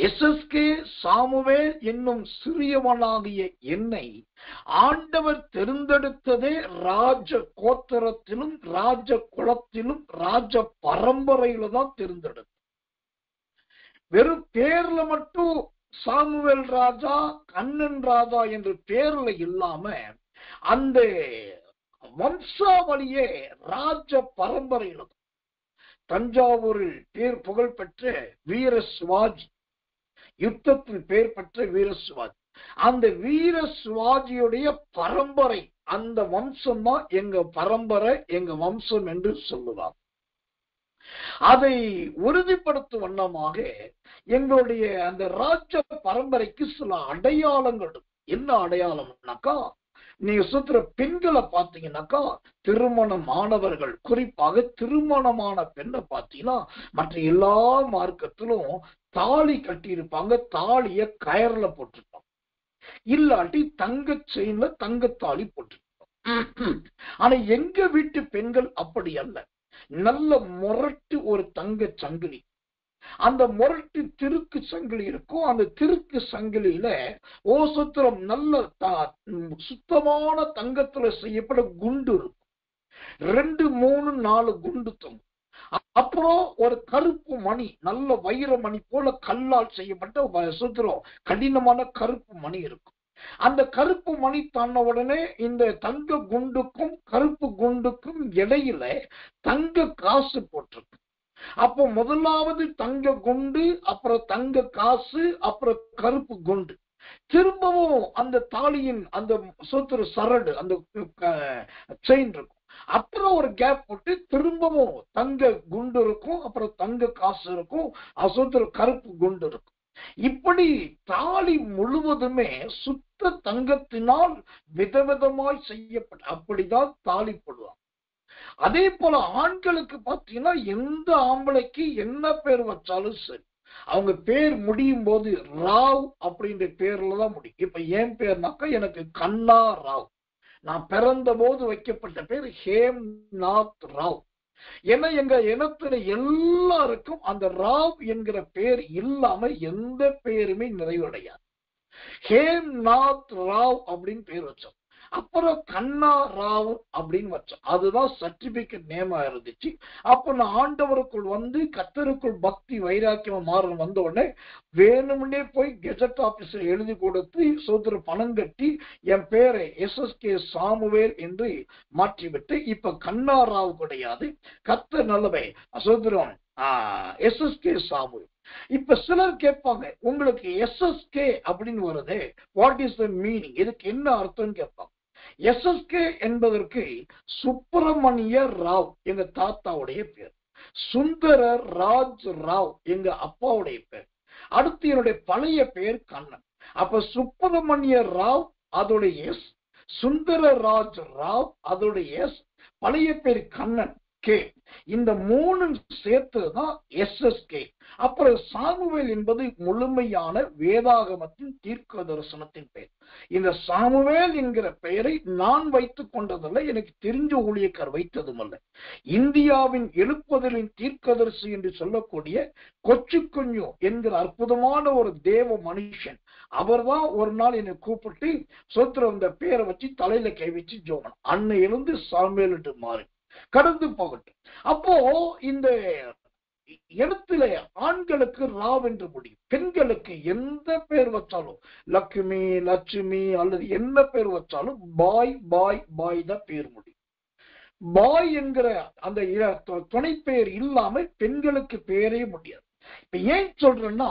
எஸ்எஸ்கே சாமுவேல் என்னும் சிறியவனாகிய என்னை ஆண்டவர் தெரிந்தெடுத்ததே ராஜ கோத்திரத்திலும் ராஜ குலத்திலும் ராஜ பரம்பரையில தான் தெரிந்தெடுத்த. வெறும் பேர்ல மட்டும் சாமுவேல் ராஜா கண்ணன் ராஜா என்று பேர்ல இல்லாம அந்த வம்சாவளியே ராஜ பரம்பரையில. தஞ்சாவூரில் பேர் புகழ் பெற்ற வீர சிவாஜி, யுத்தத்தில் பேர் பெற்ற வீர சிவாஜி, அந்த வீர சிவாஜியுடைய பரம்பரை, அந்த வம்சம் தான் எங்க பரம்பரை, எங்க வம்சம் என்று சொல்லுவார். அதை உறுதிப்படுத்தும் வண்ணமாக எங்களுடைய அந்த ராஜ பரம்பரைக்கு சில அடையாளங்கள். என்ன அடையாளம்னாக்கா, நீங்க சுத்துற பெண்களை பாத்தீங்கன்னாக்கா, திருமணமானவர்கள், குறிப்பாக திருமணமான பெண்ணை பார்த்தீங்கன்னா மற்ற எல்லா மார்க்கத்திலும் தாலி கட்டி இருப்பாங்க, தாலிய கயர்ல போட்டிருப்பாங்க, இல்லாட்டி தங்க செயின்ல தங்கத்தாலி போட்டிருப்பாங்க. ஆனா எங்க வீட்டு பெண்கள் அப்படி அல்ல. நல்ல முரட்டு ஒரு தங்க சங்கிலி, அந்த முரட்டு திருக்கு சங்கிலி இருக்கும். அந்த திருக்கு சங்கிலியில ஓசத்திரம் நல்ல சுத்தமான தங்கத்துல செய்யப்பட குண்டு இருக்கும். 2, 3, 4 குண்டு தொங்கும். அப்புறம் ஒரு கருப்பு மணி, நல்ல வைர மணி போல கல்லால் செய்யப்பட்ட சுத்திரம் கடினமான கருப்பு மணி இருக்கும். அந்த கருப்பு மணி தாண்ட உடனே இந்த தங்க குண்டுக்கும் கருப்பு குண்டுக்கும் இடையில தங்க காசு போட்டிருக்கு. அப்போ முதலாவது தங்க குண்டு, அப்புறம் தங்க காசு, அப்புறம் கருப்பு குண்டு. திரும்பவும் அந்த தாலியின் அந்த சொத்துரு சரடு, அந்த செயின் இருக்கும். அப்புறம் ஒரு கேப் போட்டு திரும்பவும் தங்க குண்டு இருக்கும், அப்புறம் தங்க காசு இருக்கும், சொத்துரு கருப்பு குண்டு இருக்கும். இப்படி தாலி முழுவதுமே சுத்த தங்கத்தினால் விதவிதமாய் செய்யப்பட்ட அப்படிதான் தாலி போடுவாங்க. அதே போல ஆண்களுக்கு பாத்தீங்கன்னா எந்த ஆம்பளைக்கு என்ன பேர் வச்சாலும் சரி, அவங்க பேர் முடியும் போது ராவ் அப்படின்ற பேர்ல தான் முடியும். இப்ப என் பேர்னாக்கா எனக்கு கண்ணா ராவ். நான் பிறந்த போது வைக்கப்பட்ட பேர் ஹேம்நாத் ராவ். ஏன்னா எங்க இனத்துல எல்லாருக்கும் அந்த ராவ் என்கிற பேர் இல்லாம எந்த பேருமே நிறைவடையாது. ஹேம்நாத் ராவ் அப்படின்னு பேர் வச்சோம். அப்புறம் கண்ணா ராவ் அப்படின்னு வச்சோம். அதுதான் சர்டிபிகேட் நேமா இருந்துச்சு. அப்ப நான் ஆண்டவருக்குள் வந்து கர்த்தருக்குள் பக்தி வைராக்கியமா மாறணும் வந்த உடனே வேணும்னே போய் கெஜெட் ஆபீஸ்ல எழுதி கொடுத்து சோதர பணம் கட்டி என் பேரை எஸ்எஸ்கே சாமுவேல் என்று மாற்றிவிட்டு இப்ப கண்ணா ராவ் கிடையாது, கர்த்தர் நல்லவை சோதரம் எஸ்எஸ்கே சாமுவேல். இப்ப சிலர் கேட்பாங்க, உங்களுக்கு எஸ்எஸ்கே அப்படின்னு வருது, வாட் இஸ் த மீனிங், இதுக்கு என்ன அர்த்தம் கேட்பாங்க. எஸ்எஸ்கே என்பதற்கு சுப்பிரமணிய ராவ் எங்க தாத்தாவுடைய பேர், சுந்தர ராஜ் ராவ் எங்க அப்பாவுடைய பேர், அடுத்து என்னுடைய பழைய பேர் கண்ணன். அப்ப சுப்பிரமணிய ராவ் அதோடைய எஸ், சுந்தர ராஜ் ராவ் அதோடைய எஸ், பழைய பேர் கண்ணன் கே. இந்த 3 சேர்த்துதான் எஸ்எஸ்கே. அப்புறம் சாமுவேல் என்பது முழுமையான வேதாகமத்தின் தீர்க்க தரிசனத்தின் பெயர். இந்த சாமுவேல் என்கிற பெயரை நான் வைத்துக் கொண்டதல்ல, எனக்கு தெரிஞ்ச ஊழியக்கார் வைத்ததும் அல்ல. இந்தியாவின் எழுப்புதலின் தீர்க்கதரிசி என்று சொல்லக்கூடிய கொச்சு குஞ்சு என்கிற அற்புதமான ஒரு தேவ மனுஷன், அவர்தான் ஒரு நாள் என்னை கூப்பிட்டு சொத்திர இந்த பேரை வச்சு தலையில கை வச்சு ஜோமன் அன்னையிலிருந்து சாமுவேல் என்று மாறி கடந்து போகட்டும். அப்போ இந்த இடத்துல ஆண்களுக்கு ராவ் என்று முடியும், பெண்களுக்கு எந்த பேர் வச்சாலும் லக்ஷ்மி லட்சுமி அல்லது என்ன பேர் வச்சாலும் பாய் பாய் பாய் தான் பேர் முடியும். பாய் என்கிற அந்த துணை பெயர் இல்லாம பெண்களுக்கு பேரே முடியாது. இப்ப ஏன் சொல்றேன்னா,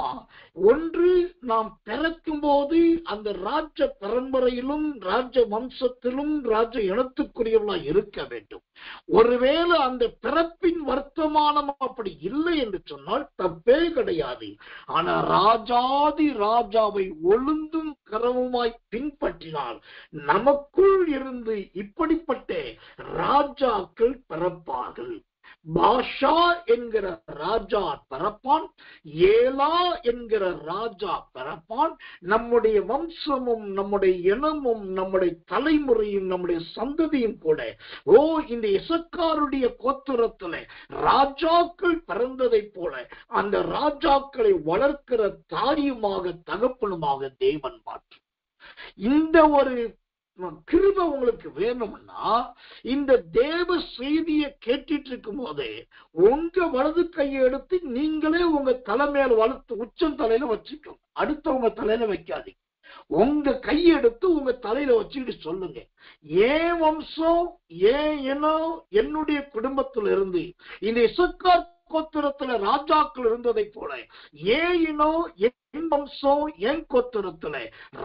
ஒன்று நாம் பிறக்கும் போது அந்த ராஜ பரம்பரையிலும் ராஜ வம்சத்திலும் ராஜ இனத்துக்குரியவர்களா இருக்க வேண்டும். ஒருவேளை அந்த பிறப்பின் வர்த்தமானம் அப்படி இல்லை என்று சொன்னால் தப்பே கிடையாது. ஆனா ராஜாதி ராஜாவை ஒழுந்தும் கரவுமாய் பின்பற்றினால் நமக்குள் இருந்து இப்படிப்பட்ட ராஜாக்கள் பிறப்பார்கள். பாஷா என்கிற ராஜா பிறப்பான், ஏலா என்கிற ராஜா பிறப்பான். நம்முடைய வம்சமும் நம்முடைய இனமும் நம்முடைய தலைமுறையும் நம்முடைய சந்ததியும் கூட இந்த இசக்காருடைய கோத்திரத்திலே ராஜாக்கள் பிறந்ததை போல அந்த ராஜாக்களை வளர்க்கிற தாயுமாக தகப்பனுமாக தேவன் மாற்றும். இந்த ஒரு கிருபை உங்களுக்கு வேணும்னா இந்த தேவ செய்தியை கேட்டுட்டு இருக்கும் போதே உங்க வலது கையை எடுத்து நீங்களே உங்க தலை மேல வளர்த்து உச்சம் தலையில வச்சுக்கோங்க. அடுத்தவங்க தலையில வைக்காதீங்க. உங்க கையை எடுத்து உங்க தலையில வச்சுக்கிட்டு சொல்லுங்க, ஏன் வம்சம் ஏன் இனம் என்னுடைய குடும்பத்தில் இருந்து இந்த இசக்கார் கோத்திரத்துல ராஜாக்கள் இருந்ததை போல ஏன் இனம் என் வம்சம் என் கோத்திரத்துல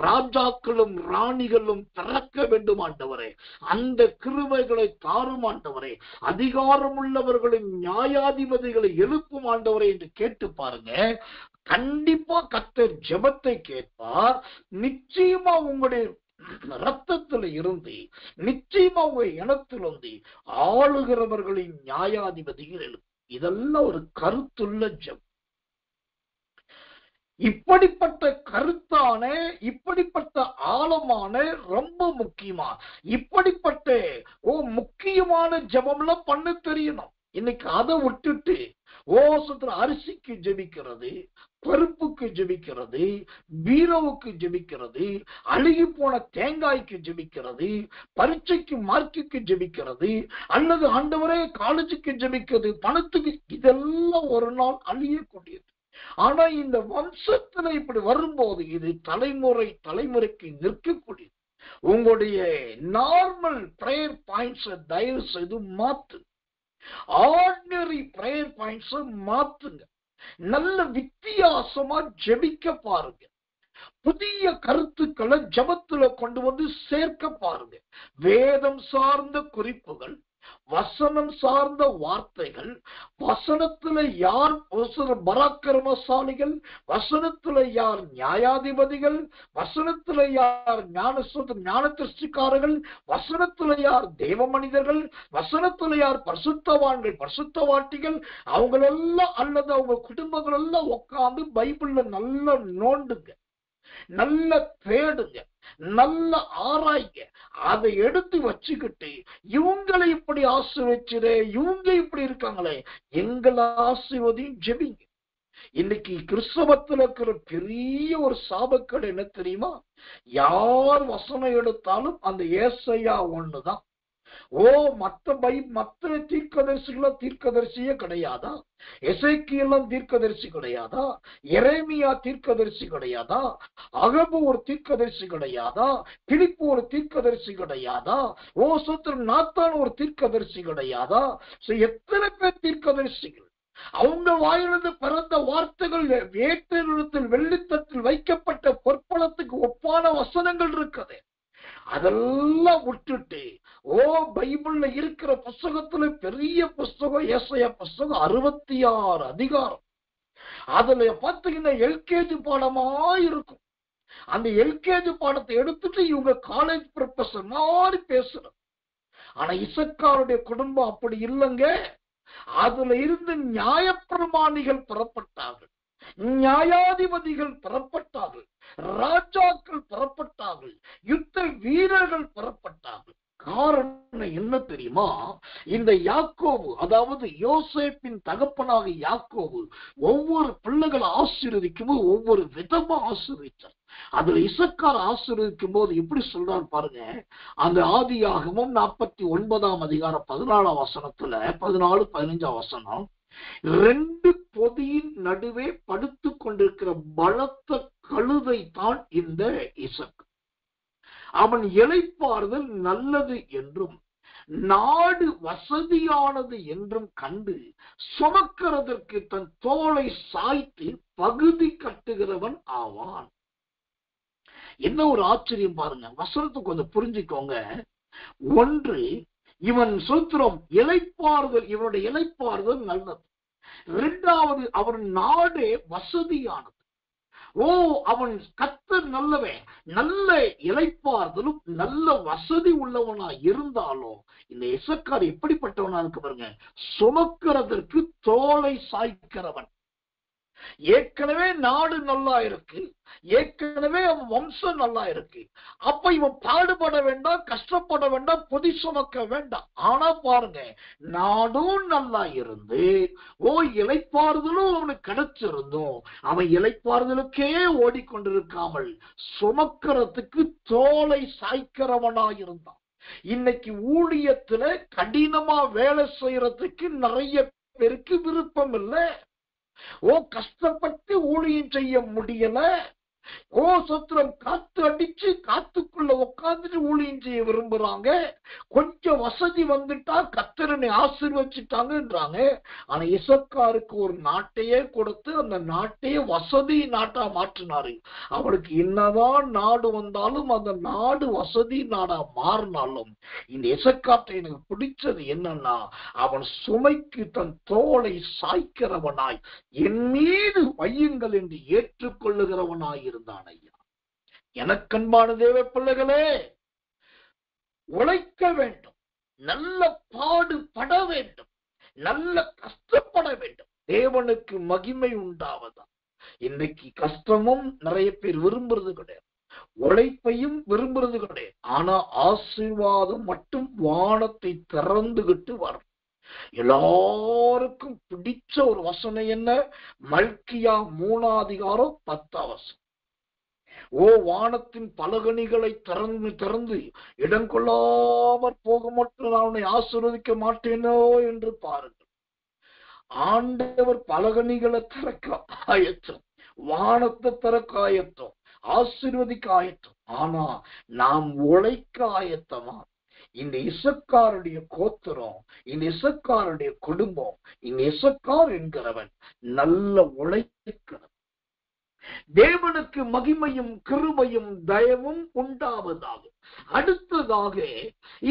ராஜாக்களும் ராணிகளும் பிறக்க வேண்டும் ஆண்டவரே. அந்த கிருபைகளை தாரும் ஆண்டவரே. அதிகாரம் உள்ளவர்களின் நியாயாதிபதிகளை எழுப்பும் ஆண்டவரே என்று கேட்டு பாருங்க. கண்டிப்பா கர்த்தர் ஜெபத்தை கேட்பார். நிச்சயமா உங்களுடைய ரத்தத்துல இருந்து நிச்சயமா உங்க இனத்திலிருந்து ஆளுகிறவர்களின் நியாயாதிபதிகள் எழுப்பும். இதெல்லாம் ஒரு கருத்துள்ள ஜெபம். இப்படிப்பட்ட கருத்தான இப்படிப்பட்ட ஆழமான ரொம்ப முக்கியமா இப்படிப்பட்ட முக்கியமான ஜெபம்லாம் பண்ண தெரியணும். இன்னைக்கு அதை விட்டுட்டு அரிசிக்கு ஜெபிக்கிறது, பருப்புக்கு ஜெபிக்கிறது, பீரோவுக்கு ஜெபிக்கிறது, அழுகி போன தேங்காய்க்கு ஜெபிக்கிறது, பரீட்சைக்கு மார்க்குக்கு ஜெபிக்கிறது, அல்லது ஆண்டவரே காலேஜுக்கு ஜெபிக்கிறது, பணத்துக்கு, இதெல்லாம் ஒரு நாள் அழியக்கூடியது. ஆனா இந்த வம்சத்துல இப்படி வரும்போது இது தலைமுறைக்கு நிற்கக்கூடியது. உங்களுடைய நார்மல் பிரேயர் பாயிண்ட்ஸ் தயவு செய்து மாத்து. ஆர்டினரி பிரேயர் பாயிண்ட்ஸ் மாத்துங்க. நல்ல வித்தியாசமா ஜெபிக்க பாருங்க. புதிய கருத்துக்களை ஜெபத்துல கொண்டு வந்து சேர்க்க பாருங்க. வேதம் சார்ந்த குறிப்புகள், வசனம் சார்ந்த வார்த்தைகள், வசனத்துல யார் பராக்கிரமசாலிகள், வசனத்துல யார் நியாயாதிபதிகள், வசனத்துல யார் ஞான திருஷ்டிக்காரர்கள், வசனத்துல யார் தேவ மனிதர்கள், வசனத்துல யார் பரிசுத்தவான்கள் பரிசுத்தவாட்டிகள், அவங்களெல்லாம் அல்லது அவங்க குடும்பங்கள் எல்லாம் உட்கார்ந்து பைபிள்ல நல்லா நோண்டுங்க, நல்ல தேடுங்க, நல்ல ஆராய்ங்க. அதை எடுத்து வச்சுக்கிட்டு இவங்களை இப்படி ஆசீர்வதிச்சிரு, இவங்க இப்படி இருக்காங்களே, எங்களை ஆசீர்வதியும் ஜெபிங்க. இன்னைக்கு கிறிஸ்தவத்துல இருக்கிற பெரிய ஒரு சாபக்கேடு என்ன தெரியுமா? யார் வசனம் எடுத்தாலும் அந்த ஏசாயா ஒண்ணுதான். மத்த தீர்க்கதரிசியே கிடையாதா? எசேக்கியேல் தீர்க்கதரிசி கிடையாதா? எரேமியா தீர்க்கதரிசி கிடையாதா? அகபு ஒரு தீர்க்கதரிசி கிடையாதா? பிலிப்பு ஒரு தீர்க்கதரிசி கிடையாதா? நாத்தான் ஒரு தீர்க்கதரிசி கிடையாதா? எத்தனை பேர் தீர்க்கதரிசிகள்? அவங்க வாயிலிருந்து பிறந்த வார்த்தைகள் வேற்றிடத்தில் வெள்ளித்தட்டில் வைக்கப்பட்ட பொற்பளத்துக்கு ஒப்பான வசனங்கள் இருக்குது. அதெல்லாம் விட்டுட்டு பைபிள்ல இருக்கிற புஸ்தகத்துல பெரிய புஸ்தகம் ஏசாயா புஸ்தகம் 66 அதிகாரம். அதுல பாத்தீங்கன்னா எல்கேஜி பாடமா இருக்கும். அந்த எல்கேஜி பாடத்தை எடுத்துட்டு இவங்க காலேஜ் ப்ரொஃபசர் மாதிரி பேசுறது. ஆனா இசக்காருடைய குடும்பம் அப்படி இல்லைங்க. அதுல இருந்து நியாயப்பிரமாணிகள் பெறப்பட்டார்கள், நியாயாதிபதிகள் பெறப்பட்டார்கள், ராஜாக்கள் பெறப்பட்டார்கள், யுத்த வீரர்கள் பெறப்பட்டார்கள். காரணம் என்ன தெரியுமா? இந்த யாக்கோபு, அதாவது யோசேப்பின் தகப்பனாக யாக்கோபு ஒவ்வொரு பிள்ளைகளை ஆசீர்வதிக்கும் போது ஒவ்வொரு விதமா ஆசீர்வதித்தார். அதுல இசக்கார் ஆசீர்வதிக்கும் போது எப்படி சொல்றாரு பாருங்க. அந்த ஆதியாகமம் 49 அதிகாரம் 14 வசனத்துல 14-15 வசனம், 2 பொதியின் நடுவே படுத்து கொண்டிருக்கிற பலத்த கழுதை தான் இந்த இசக்கு. அவன் இளைப்பாறுதல் நல்லது என்றும் நாடு வசதியானது என்றும் கண்டு சுமக்கிறதற்கு தன் தோளை சாய்த்து பகுதி கட்டுகிறவன் ஆவான். என்ன ஒரு ஆச்சரியம் பாருங்க. வசனத்தை கொஞ்சம் புரிஞ்சுக்கோங்க. ஒன்று, இவன் சுத்திரம் இளைப்பாறுதல், இவனுடைய இளைப்பாறுதல் நல்லது. இரண்டாவது, அவன் நாடே வசதியானது. அவன் கர்த்தர் நல்லவன், நல்ல இளைப்பாறுதலும் நல்ல வசதி உள்ளவனா இருந்தாலும் இந்த இசக்கார் எப்படிப்பட்டவனா இருக்கு பாருங்க, சுமக்கிறதற்கு தோளை சாய்க்கிறவன். ஏற்கனவே நாடு நல்லா இருக்கு, ஏற்கனவே அவன் வம்சம் நல்லா இருக்கு. அப்ப இவன் பாடுபட வேண்டாம், கஷ்டப்பட வேண்டாம், பொதி சுமக்க வேண்டாம். ஆனா பாருங்க, நாடும் நல்லா இருந்து இளைப்பாறுதலும் அவனுக்கு கிடைச்சிருந்தும் அவன் இளைப்பாறுதலுக்கே ஓடிக்கொண்டிருக்காமல் சுமக்கிறதுக்கு தோளை சாய்க்கிறவனா இருந்தான். இன்னைக்கு ஊழியத்துல கடினமா வேலை செய்யறதுக்கு நிறைய பேருக்கு விருப்பம் இல்லை. கஷ்டப்பட்டு ஊழியம் செய்ய முடியல. சத்திரம் காத்து அடிச்சு காத்துக்குள்ள உட்கார்ந்துட்டு ஊழியம் செய்ய விரும்புறாங்க. கொஞ்சம் வசதி வந்துட்டா கர்த்தரனை ஆசீர்வதிச்சுட்டாங்கன்றாங்க. ஆனா இசக்காருக்கு ஒரு நாட்டையே கொடுத்து அந்த நாட்டையே வசதி நாட்டா மாற்றினாரு. அவனுக்கு என்னதான் நாடு வந்தாலும் அந்த நாடு வசதி நாடா மாறினாலும் இந்த இசக்காற்றை எனக்கு பிடிச்சது என்னன்னா, அவன் சுமைக்கு தன் தோளை சாய்க்கிறவனாய் என் மீது வையுங்கள் என்று ஏற்றுக்கொள்ளுகிறவனாய் இருந்தான். ஐயா, எனக்கன்பான தேவ பிள்ளைகளே, உழைக்க வேண்டும், நல்ல பாடுபட வேண்டும், நல்ல கஷ்டப்பட வேண்டும், தேவனுக்கு மகிமை உண்டாவதா. இன்னைக்கு கஷ்டமும் நிறைய பேர் விரும்புறது கிடையாது, உழைப்பையும் விரும்புறது கிடையாது. ஆனா ஆசீர்வாதம் மட்டும் வானத்தை திறந்துகிட்டு வரும். எல்லாருக்கும் பிடிச்ச ஒரு வசனம் என்ன? மல்கியா 3:10. வானத்தின் பலகணிகளை திறந்து இடம் கொள்ளாமற் போக மட்டும் நான் உன்னை ஆசீர்வதிக்க மாட்டேனோ என்று பாருங்கள். ஆண்டவர் பலகணிகளை திறக்க ஆயத்தம், வானத்தை திறக்க ஆயத்தம், ஆசீர்வதிக்க ஆயத்தம். ஆனா நாம் உழைக்க ஆயத்தமா? இந்த இசக்காருடைய கோத்திரம், இந்த இசக்காருடைய குடும்பம், இந்த இசக்கார் என்கிறவன் நல்ல உழைக்கிறது. தேவனுக்கு மகிமையும் கிருபையும் தயவும் உண்டாவதாக. அடுத்ததாக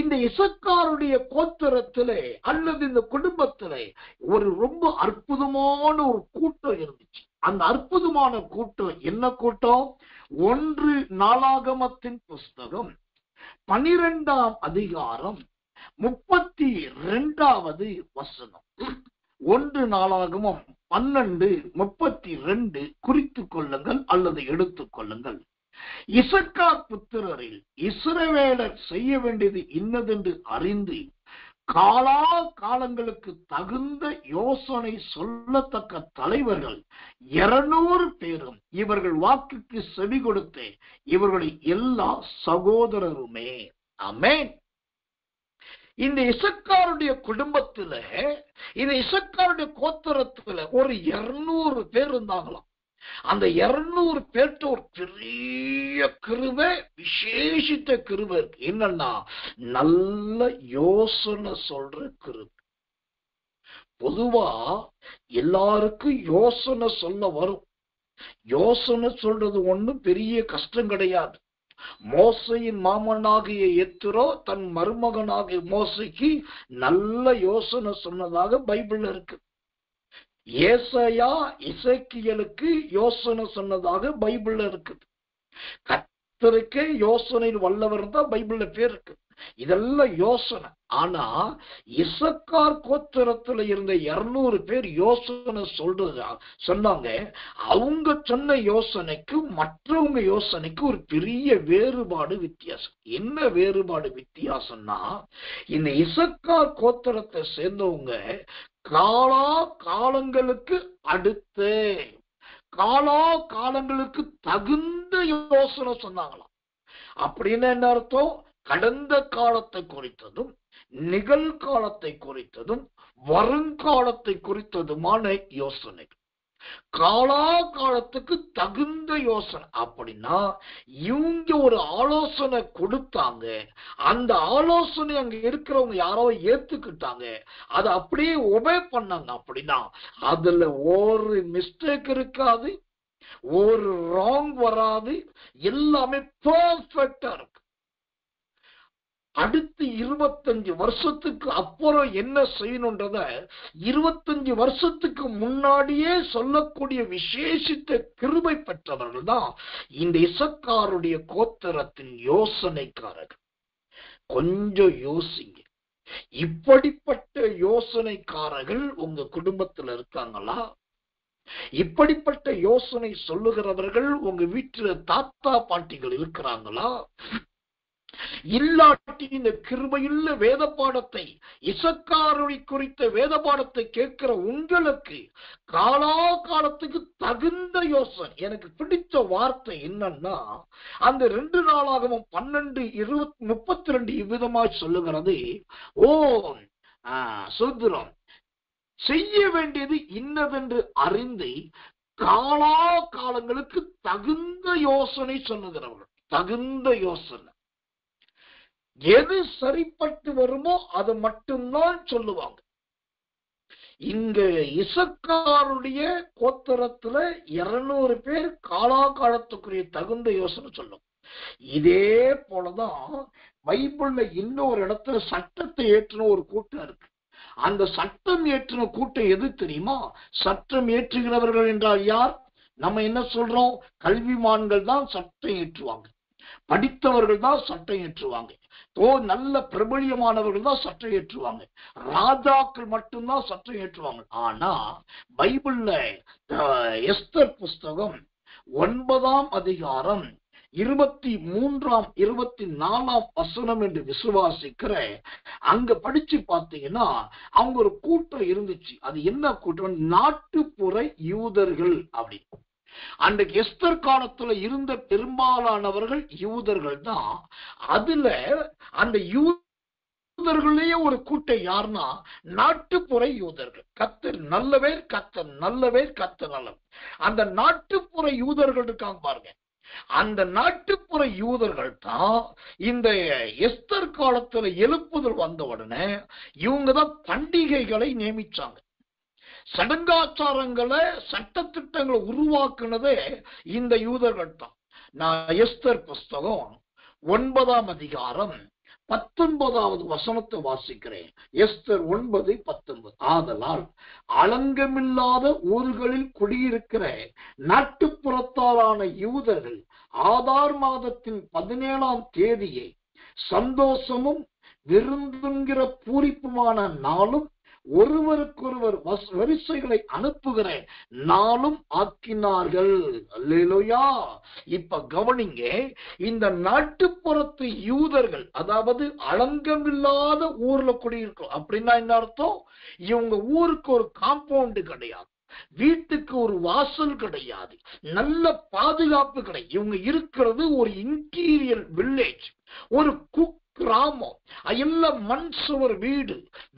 இந்த இசக்காருடைய கோத்திரத்திலே அல்லது இந்த குடும்பத்திலே ஒரு ரொம்ப அற்புதமான ஒரு கூட்டம் இருந்துச்சு. அந்த அற்புதமான கூட்டம் என்ன கூட்டம்? 1 நாளாகமத்தின் புஸ்தகம் 12ஆம் அதிகாரம் 32வது வசனம். 1 நாளாகமம் 12:32 குறித்துக் கொள்ளுங்கள் அல்லது எடுத்துக் கொள்ளுங்கள். இசக்கார் புத்திரரில் இஸ்ரவேலர் செய்ய வேண்டியது இன்னதென்று அறிந்து காலா காலங்களுக்கு தகுந்த யோசனை சொல்லத்தக்க தலைவர்கள் 200 பேரும் இவர்கள் வாக்குக்கு செவி கொடுத்து இவர்களை எல்லா சகோதரருமே. ஆமென். இந்த இசக்காருடைய குடும்பத்துல, இந்த இசக்காருடைய கோத்திரத்துல ஒரு 200 பேர் இருந்தாங்களாம். அந்த 200 பேர்ட்ட ஒரு பெரிய கிருபை, விசேஷித்த கிருபை இருக்கு. என்னன்னா, நல்ல யோசனை சொல்ற கிருபை. பொதுவா எல்லாருக்கும் யோசனை சொல்ல வரும். யோசனை சொல்றது ஒண்ணும் பெரிய கஷ்டம் கிடையாது. மோசையின் மாமனாகிய எத்திரோ தன் மருமகனாகிய மோசைக்கு நல்ல யோசனை சொன்னதாக பைபிள் இருக்கு. ஏசாயா எசேக்கியேலுக்கு யோசனை சொன்னதாக பைபிள்ல இருக்குது. கர்த்தருக்கே யோசனை வல்லவர் தான் பைபிள்ல பேர் இருக்கு. இதெல்லாம் யோசனை. ஆனா இசக்கார் கோத்திரத்துல இருந்த 200 பேர் யோசனை சொன்னாங்க. அவங்க சொன்ன யோசனைக்கு மற்றவங்க யோசனைக்கு ஒரு பெரிய வேறுபாடு, வித்தியாசம். என்ன வேறுபாடு வித்தியாசம்னா, இந்த இசக்கார் கோத்திரத்தை சேர்ந்தவங்க காலா காலங்களுக்கு அடுத்து காலா காலங்களுக்கு தகுந்த யோசனை சொன்னாங்களாம். அப்படின்னு என்ன அர்த்தம்? கடந்த காலத்தை குறித்ததும் நிகழ்காலத்தை குறித்ததும் வருங்காலத்தை குறித்ததுமான யோசனை. காலா காலத்துக்கு தகுந்த யோசனை. அப்படின்னா இவங்க ஒரு ஆலோசனை கொடுத்தாங்க, அந்த ஆலோசனை அங்க இருக்கிறவங்க யாரோ ஏத்துக்கிட்டாங்க, அதை அப்படியே ஒபே பண்ணாங்க. அப்படின்னா அதுல ஒரு மிஸ்டேக் இருக்காது, ஒரு ராங் வராது, எல்லாமே பெர்ஃபெக்டா இருக்கு. அடுத்து 25 வருஷத்துக்கு அப்புறம் என்ன செய்யணும்ன்றத 25 வருஷத்துக்கு முன்னாடியே சொல்லக்கூடிய விசேஷித்த கிருபை பெற்றவர்கள் தான் இந்த இசக்காருடைய கோத்திரத்தின் யோசனைக்காரர்கள். கொஞ்சம் யோசிங்க, இப்படிப்பட்ட யோசனைக்காரர்கள் உங்க குடும்பத்தில் இருக்காங்களா? இப்படிப்பட்ட யோசனை சொல்லுகிறவர்கள் உங்க வீட்டுல தாத்தா பாட்டிகள் இருக்கிறாங்களா? இல்லாட்டி இந்த கிருபையுள்ள வேத பாடத்தை, இசக்காரை குறித்த வேத பாடத்தை கேட்கிற உங்களுக்கு காலாகாலத்துக்கு தகுந்த யோசனை. எனக்கு பிடிச்ச வார்த்தை என்னன்னா, அந்த 2 நாளாகவும் 12:32 இவ்விதமாய் சொல்லுகிறது. ஓ சுதந்திரம் செய்ய வேண்டியது இன்னதென்று அறிந்து காலா காலங்களுக்கு தகுந்த யோசனை சொல்லுகிறவர்கள். தகுந்த யோசனை எது சரிப்பட்டு வருமோ அது மட்டும்தான் சொல்லுவாங்க. இங்க இசக்காருடைய கோத்திரத்துல 200 பேர் காலாகாலத்துக்குரிய தகுந்த யோசனை சொல்லும். இதே போலதான் பைபிள்ல இன்னொரு இடத்துல சட்டத்தை ஏற்றின ஒரு கூட்டம் இருக்கு. அந்த சட்டம் ஏற்றின கூட்டம் எது தெரியுமா? சட்டம் ஏற்றுகிறவர்கள் என்றால் யார்? நம்ம என்ன சொல்றோம்? கல்விமான்கள் தான் சட்டம் ஏற்றுவாங்க, படித்தவர்கள் தான் சட்டம் ஏற்றுவாங்க, நல்ல பிரபலியமானவர்கள் தான் சட்டம் ஏற்றுவாங்க, ராஜாக்கள் மட்டும்தான் சட்டம் ஏற்றுவாங்க. ஆனா பைபிள்ல எஸ்தர் புஸ்தகம் 9ஆம் அதிகாரம் 23ஆம் 24ஆம் வசனம் என்று விசுவாசிக்கிற அங்க படிச்சு பார்த்தீங்கன்னா அவங்க ஒரு கூட்டம் இருந்துச்சு. அது என்ன கூட்டம்? நாட்டுப்புற யூதர்கள். அப்படி அன்றைக்கு எஸ்தர் காலத்துல இருந்த பெரும்பாலானவர்கள் யூதர்கள் தான். அதுல அந்த யூதர்களே ஒரு கூட்டம் யாருன்னா நாட்டுப்புற யூதர்கள். கர்த்தர் நல்லவர், கர்த்தர் நல்லவர், கர்த்தர் நல்லவர். அந்த நாட்டுப்புற யூதர்கள் இருக்காங்க பாருங்க. அந்த நாட்டுப்புற யூதர்கள் தான் இந்த எஸ்தர் காலத்துல எழுப்புதல் வந்த உடனே இவங்கதான் பண்டிகைகளை நியமிச்சாங்க. சடங்காச்சாரங்களை, சட்டத்திட்டங்களை உருவாக்குனதே இந்த யூதர்கள் தான். நான் எஸ்தர் புஸ்தகம் 9ஆம் அதிகாரம் 19வது வசனத்தை வாசிக்கிறேன். எஸ்தர் 9:19. ஆதலால் அலங்கமில்லாத ஊர்களில் குடியிருக்கிற நாட்டுப்புறத்தாரான யூதர்கள் ஆதார் மாதத்தின் 17ஆம் தேதியை சந்தோஷமும் விருந்துங்கிற பூரிப்புமான நாளும் ஒருவருக்கொருவர் வரிசைகளை அனுப்புகிற நாளும் ஆக்கினார்கள். அல்லேலூயா. இப்ப கவனிங்க, இந்த நாட்டுப்புறத்து யூதர்கள், அதாவது அலங்கமில்லாத ஊர்ல குடியிருக்கும். அப்படின்னா என்ன அர்த்தம்? இவங்க ஊருக்கு ஒரு காம்பவுண்டு கிடையாது, வீட்டுக்கு ஒரு வாசல் கிடையாது, நல்ல பாதுகாப்பு கிடையாது. இவங்க இருக்கிறது ஒரு இன்டீரியர் வில்லேஜ், ஒரு கிராமம், எல்லாம் மண் சுவர் வீடு,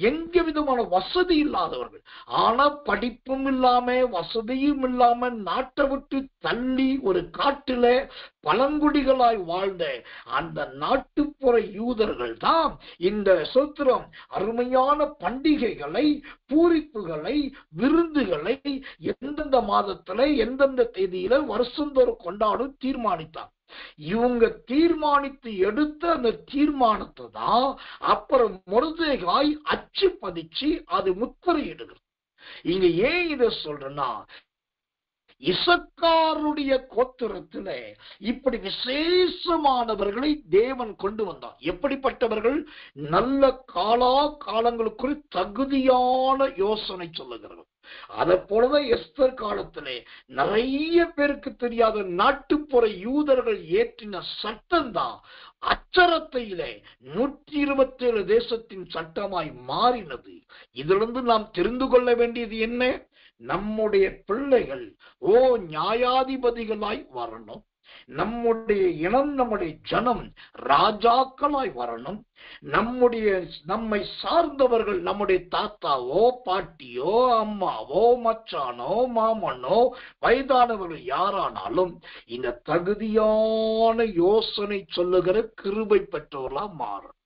எங்க விதமான வசதி இல்லாதவர்கள். ஆனா படிப்பும் இல்லாம வசதியும் இல்லாம நாட்டை விட்டு தள்ளி ஒரு காட்டுல பழங்குடிகளாய் வாழ்ந்த அந்த நாட்டுப்புற யூதர்கள் தான் இந்த சோத்திரம் அருமையான பண்டிகைகளை, பூரிப்புகளை, விருந்துகளை எந்தெந்த மாதத்துல எந்தெந்த தேதியில வருஷந்தோறும் கொண்டாடும் தீர்மானித்தாங்க. இவங்க தீர்மானித்து எடுத்த அந்த தீர்மானத்தை தான் அப்புறம் மொர்தெகாய் அச்சு பதிச்சு அது முத்திரையிடுகிறது. இங்க ஏன் இதை சொல்றேன்னா, இசக்காருடைய கோத்திரத்துல இப்படி விசேஷமானவர்களை தேவன் கொண்டு வந்தார். எப்படிப்பட்டவர்கள்? நல்ல காலங்களுக்குள் தகுதியான யோசனை சொல்லுகிறவர்கள். அதை போலதான் எஸ்தர் காலத்திலே நிறைய பேருக்கு தெரியாத நாட்டுப்புற யூதர்கள் ஏற்றின சட்டம் தான் அச்சரத்தையிலே 127 தேசத்தின் சட்டமாய் மாறினது. இதிலிருந்து நாம் தெரிந்து கொள்ள வேண்டியது என்ன? நம்முடைய பிள்ளைகள் நியாயாதிபதிகளாய் வரணும், நம்முடைய இனம், நம்முடைய ஜனம் ராஜாக்களாய் வரணும், நம்மை சார்ந்தவர்கள், நம்முடைய தாத்தாவோ பாட்டியோ அம்மாவோ மச்சானோ மாமனோ வயதானவர்கள் யாரானாலும் இந்த தகுதியான யோசனை சொல்லுகிற கிருபை பெற்றவர்களா மாறும்.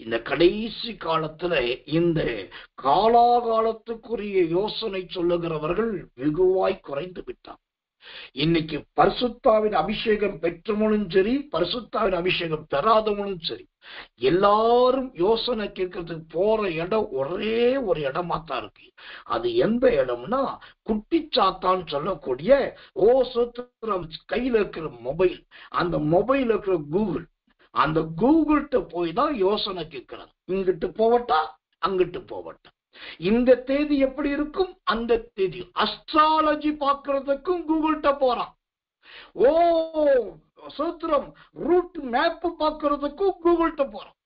இந்த கடைசி காலத்துல இந்த காலாகாலத்துக்குரிய யோசனை சொல்லுகிறவர்கள் வெகுவாய் குறைந்து விட்டார். இன்னைக்கு பரிசுத்தாவின் அபிஷேகம் பெற்றவனும் சரி, பரிசுத்தாவின் அபிஷேகம் பெறாதவனும் சரி, எல்லாரும் யோசனை கேட்கறதுக்கு போற இடம் ஒரே ஒரு இடமா தான் இருக்கு. அது எந்த இடம்னா, குட்டிச்சாத்தான்னு சொல்லக்கூடிய கையில இருக்கிற மொபைல், அந்த மொபைல் இருக்கிற கூகுள், அந்த கூகுள்கிட்ட போய் தான் யோசனை கேட்கிறது. இங்கிட்டு போவட்டா, அங்கிட்டு போவட்டா, இந்த தேதி எப்படி இருக்கும், அந்த தேதி. அஸ்ட்ராலஜி பார்க்கறதுக்கும் கூகுள்கிட்ட போறான். ஓ சூத்திரம், ரூட் மேப் பார்க்கறதுக்கும் கூகுள்கிட்ட போறான்.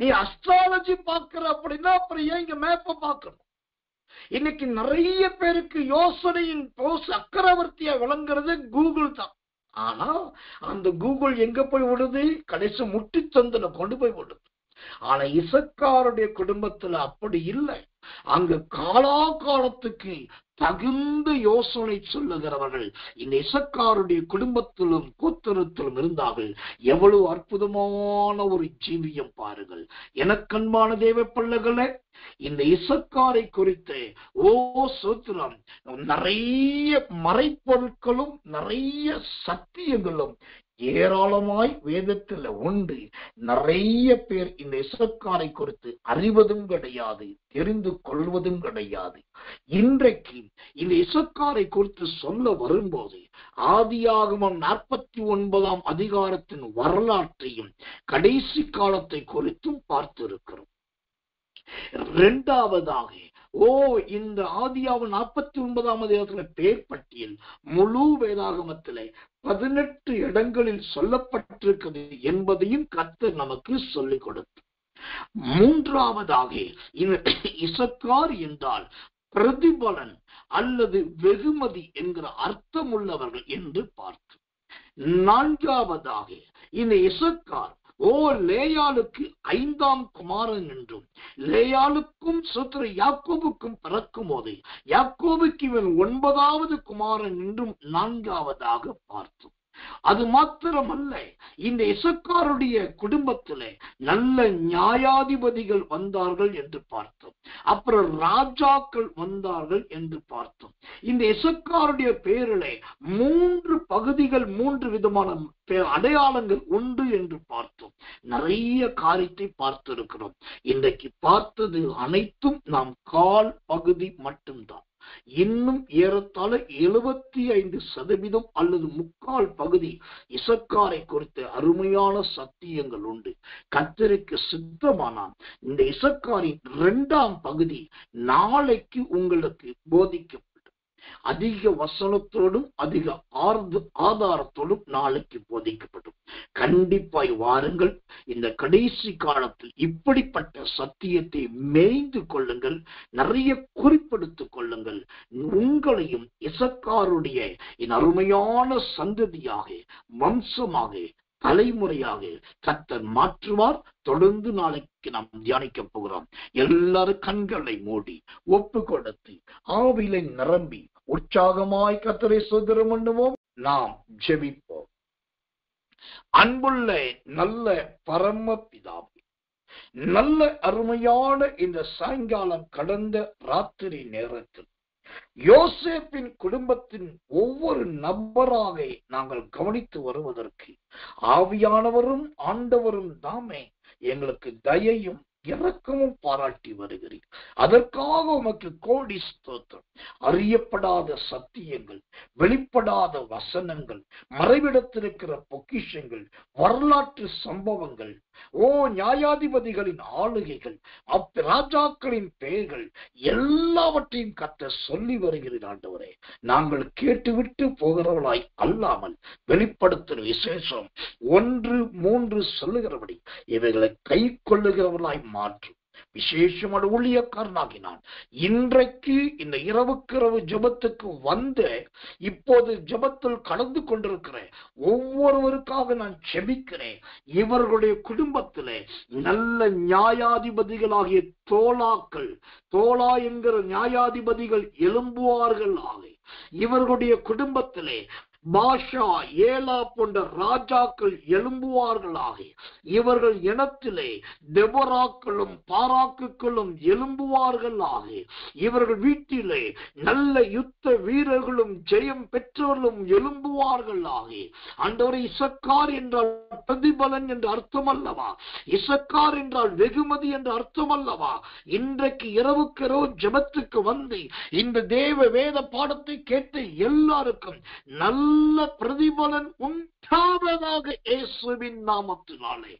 நீ அஸ்ட்ராலஜி பார்க்கிற அப்படின்னா அப்புறம் ஏன் இங்க மேப்பை பார்க்கணும்? இன்னைக்கு நிறைய பேருக்கு யோசனையின் சக்கரவர்த்தியா விளங்குறது கூகுள் தான். ஆனா அந்த கூகுள் எங்க போய் விடுது? கடைசி முட்டி சந்தில கொண்டு போய் விடுது. ஆனா இசக்காருடைய குடும்பத்துல அப்படி இல்லை. அங்கு காலாகாலத்துக்கு தகுந்த யோசனை சொல்லுகிறவர்கள் இந்த இசக்காருடைய குடும்பத்திலும் கூத்தரத்திலும் இருந்தார்கள். எவ்வளவு அற்புதமான ஒரு ஜீவியம் பாருங்கள். எனக்கன்பான தேவ பிள்ளைகளே, இந்த இசக்காரை குறித்து சூத்திரம் நிறைய மறைப்பொருட்களும் நிறைய சத்தியங்களும் ஏராளமாய் வேதத்தில் உண்டு. நிறைய பேர் இந்த இசக்காரை குறித்து அறிவதும் கிடையாது, தெரிந்து கொள்வதும் கிடையாது. இன்றைக்கு இந்த இசக்காரை குறித்து சொல்ல வரும்போது ஆதியாகமம் 49 அதிகாரத்தின் வரலாற்றையும் கடைசி காலத்தை குறித்தும் பார்த்திருக்கிறோம். இரண்டாவதாக இந்த ஆதியாகமம் 49 அதிகாரத்துல பேர் பட்டியல் முழு வேதாகமத்திலே 18 இடங்களில் சொல்லப்பட்டிருக்கிறது என்பதையும் கர்த்தர் நமக்கு சொல்லிக் கொடுத்தார். மூன்றாவதாக இசக்கார் என்றால் பிரதிபலன் அல்லது வெகுமதி என்கிற அர்த்தம் உள்ளவர்கள் என்று பார்த்தோம். நான்காவதாக இந்த இசக்கார் லேயாளுக்கு 5ஆம் குமாரன் என்றும், லேயாளுக்கும் யாக்கோபுக்கும் பிறக்கும் போது யாக்கோபுக்கு இவன் 9வது குமாரன் என்றும் நான்காவதாக பார்த்தோம். அது மாத்திரமல்ல, இந்த இசக்காருடைய குடும்பத்திலே நல்ல நியாயாதிபதிகள் வந்தார்கள் என்று பார்த்தோம். அப்புறம் ராஜாக்கள் வந்தார்கள் என்று பார்த்தோம். இந்த இசக்காருடைய பேரிலே 3 பகுதிகள், 3 விதமான அடையாளங்கள் உண்டு என்று பார்த்தோம். நிறைய காரியத்தை பார்த்திருக்கிறோம். இன்றைக்கு பார்த்தது அனைத்தும் நாம் கால் பகுதி மட்டும்தான். இன்னும் ஏறத்தாழ 75% அல்லது 3/4 பகுதி இசக்காரை குறித்த அருமையான சத்தியங்கள் உண்டு. கர்த்தருக்கு சித்தமானால் இந்த இசக்காரின் 2ஆம் பகுதி நாளைக்கு உங்களுக்கு போதிக்கப்படும். அதிக வசனத்தோடும் அதிக ஆதாரத்தோடும் நாளைக்கு போதிக்கப்படும். கண்டிப்பாய் வாருங்கள். இந்த கடைசி காலத்தில் இப்படிப்பட்ட சத்தியத்தை மேய்ந்து கொள்ளுங்கள், நிறைய குறிப்பெடுத்துக் கொள்ளுங்கள். உங்களையும் இசக்காருடைய அருமையான சந்ததியாக, வம்சமாக, தலைமுறையாக கர்த்தர் மாற்றுவார். தொடர்ந்து நாளைக்கு நாம் தியானிக்க போகிறோம். எல்லாரும் கண்களை மூடி ஒப்பு கொடுத்து ஆவிலை நிரம்பி உற்சாகமாய் கர்த்தரை ஸ்தோத்திரம் பண்ணுவோம். நாம் ஜெபிப்போம். அன்புள்ள நல்ல பரம பிதாவே, நல்ல அருமையான இந்த சாயங்காலம் கடந்த ராத்திரி நேரத்தில் யோசேப்பின் குடும்பத்தின் ஒவ்வொரு நபராக நாங்கள் கவனித்து வருவதற்கு ஆவியானவரும் ஆண்டவரும் தாமே எங்களுக்கு தயையும் இரக்கமும் பாராட்டி வருகிறீர். அதற்காக உமக்கு கோடி ஸ்தோத்திரம். அறியப்படாத சத்தியங்கள், வெளிப்படாத வசனங்கள், மறைவிடத்திருக்கிற பொக்கிஷங்கள், வரலாற்று சம்பவங்கள், நியாயாதிபதிகளின் ஆளுகைகள், ராஜாக்களின் பெயர்கள் எல்லாவற்றையும் கர்த்தர் சொல்லி வருகிறீர். ஆண்டவரே, நாங்கள் கேட்டுவிட்டு போகிறவர்களாய் அல்லாமல் வெளிப்படுத்தும் விசேஷம் 1-3 சொல்லுகிறபடி இவைகளை கை கொள்ளுகிறவர்களாய் மாற்றும். விசேஷமான ஊழியக்காரனாகினான். இன்றைக்கு இந்த இரவுக்கிரவு ஜெபத்துக்கு வந்த, இப்போது ஜெபத்தில் கலந்து கொண்டிருக்கிற ஒவ்வொருவருக்காக நான் ஜெபிக்கிறேன். இவர்களுடைய குடும்பத்திலே நல்ல நியாயாதிபதிகளாகிய தோளா என்கிற நியாயாதிபதிகள் எழும்புவார்கள். இவர்களுடைய குடும்பத்திலே பாஷா, ஏலா போன்ற ராஜாக்கள் எழும்புவார்களாக. இவர்கள் இனத்திலே தெபொராக்களும் பாராக்குகளும் எழும்புவார்களாக. இவர்கள் வீட்டிலே நல்ல யுத்த வீரர்களும் ஜெயம் பெற்றவர்களும் எழும்புவார்களாக. ஆண்டவரே, இசக்கார் என்றால் பிரதிபலன் என்று அர்த்தம் அல்லவா? இசக்கார் என்றால் வெகுமதி என்று அர்த்தம் அல்லவா? இன்றைக்கு இரவுக்கு இரவு ஜெபத்துக்கு வந்து இந்த தேவ வேத பாடத்தை கேட்ட எல்லாருக்கும் நல்ல பிரதிபலன் உண்டாவதாக இயேசுவின் நாமத்தினாலே.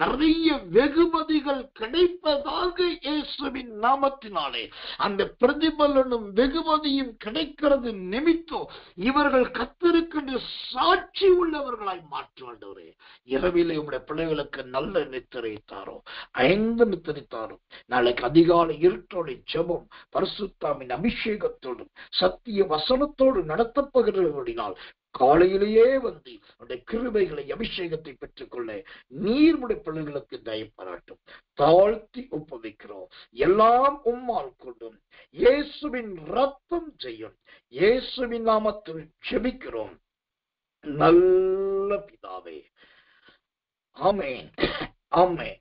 நிறைய வெகுமதிகள் கிடைப்பதாக இயேசுவின் நாமத்தினாலே. அந்த பிரதிபலனும் வெகுமதியும் கிடைக்கிறது நிமித்தம் இவர்கள் கர்த்தருக்கென்று சாட்சி உள்ளவர்களாய் மாற்றுவாண்டவரே. இரவிலே உடைய பிள்ளைகளுக்கு நல்ல நித்திரை தாரும், 5 நித்திரை தாரும். நாளைக்கு அதிகாலை இருட்டோட ஜெபம் பரிசுத்தாவின் அபிஷேகத்தோடும் சத்திய வசனத்தோடு நடத்தப்படுகிறபடினால் காலையிலேயே வந்து உடைய கிருபைகளை அபிஷேகத்தை பெற்றுக்கொள்ள நீர்முடைய பிள்ளைகளுக்கு தயவு பாராட்டும். தாழ்த்தி ஒப்புவிக்கிறோம். எல்லாம் உம்மால் கொண்டும் இயேசுவின் ரத்தம் செய்யும். இயேசுவின் நாமத்தில் ஜெபிக்கிறோம் நல்ல பிதாவே. ஆமென், ஆமென்.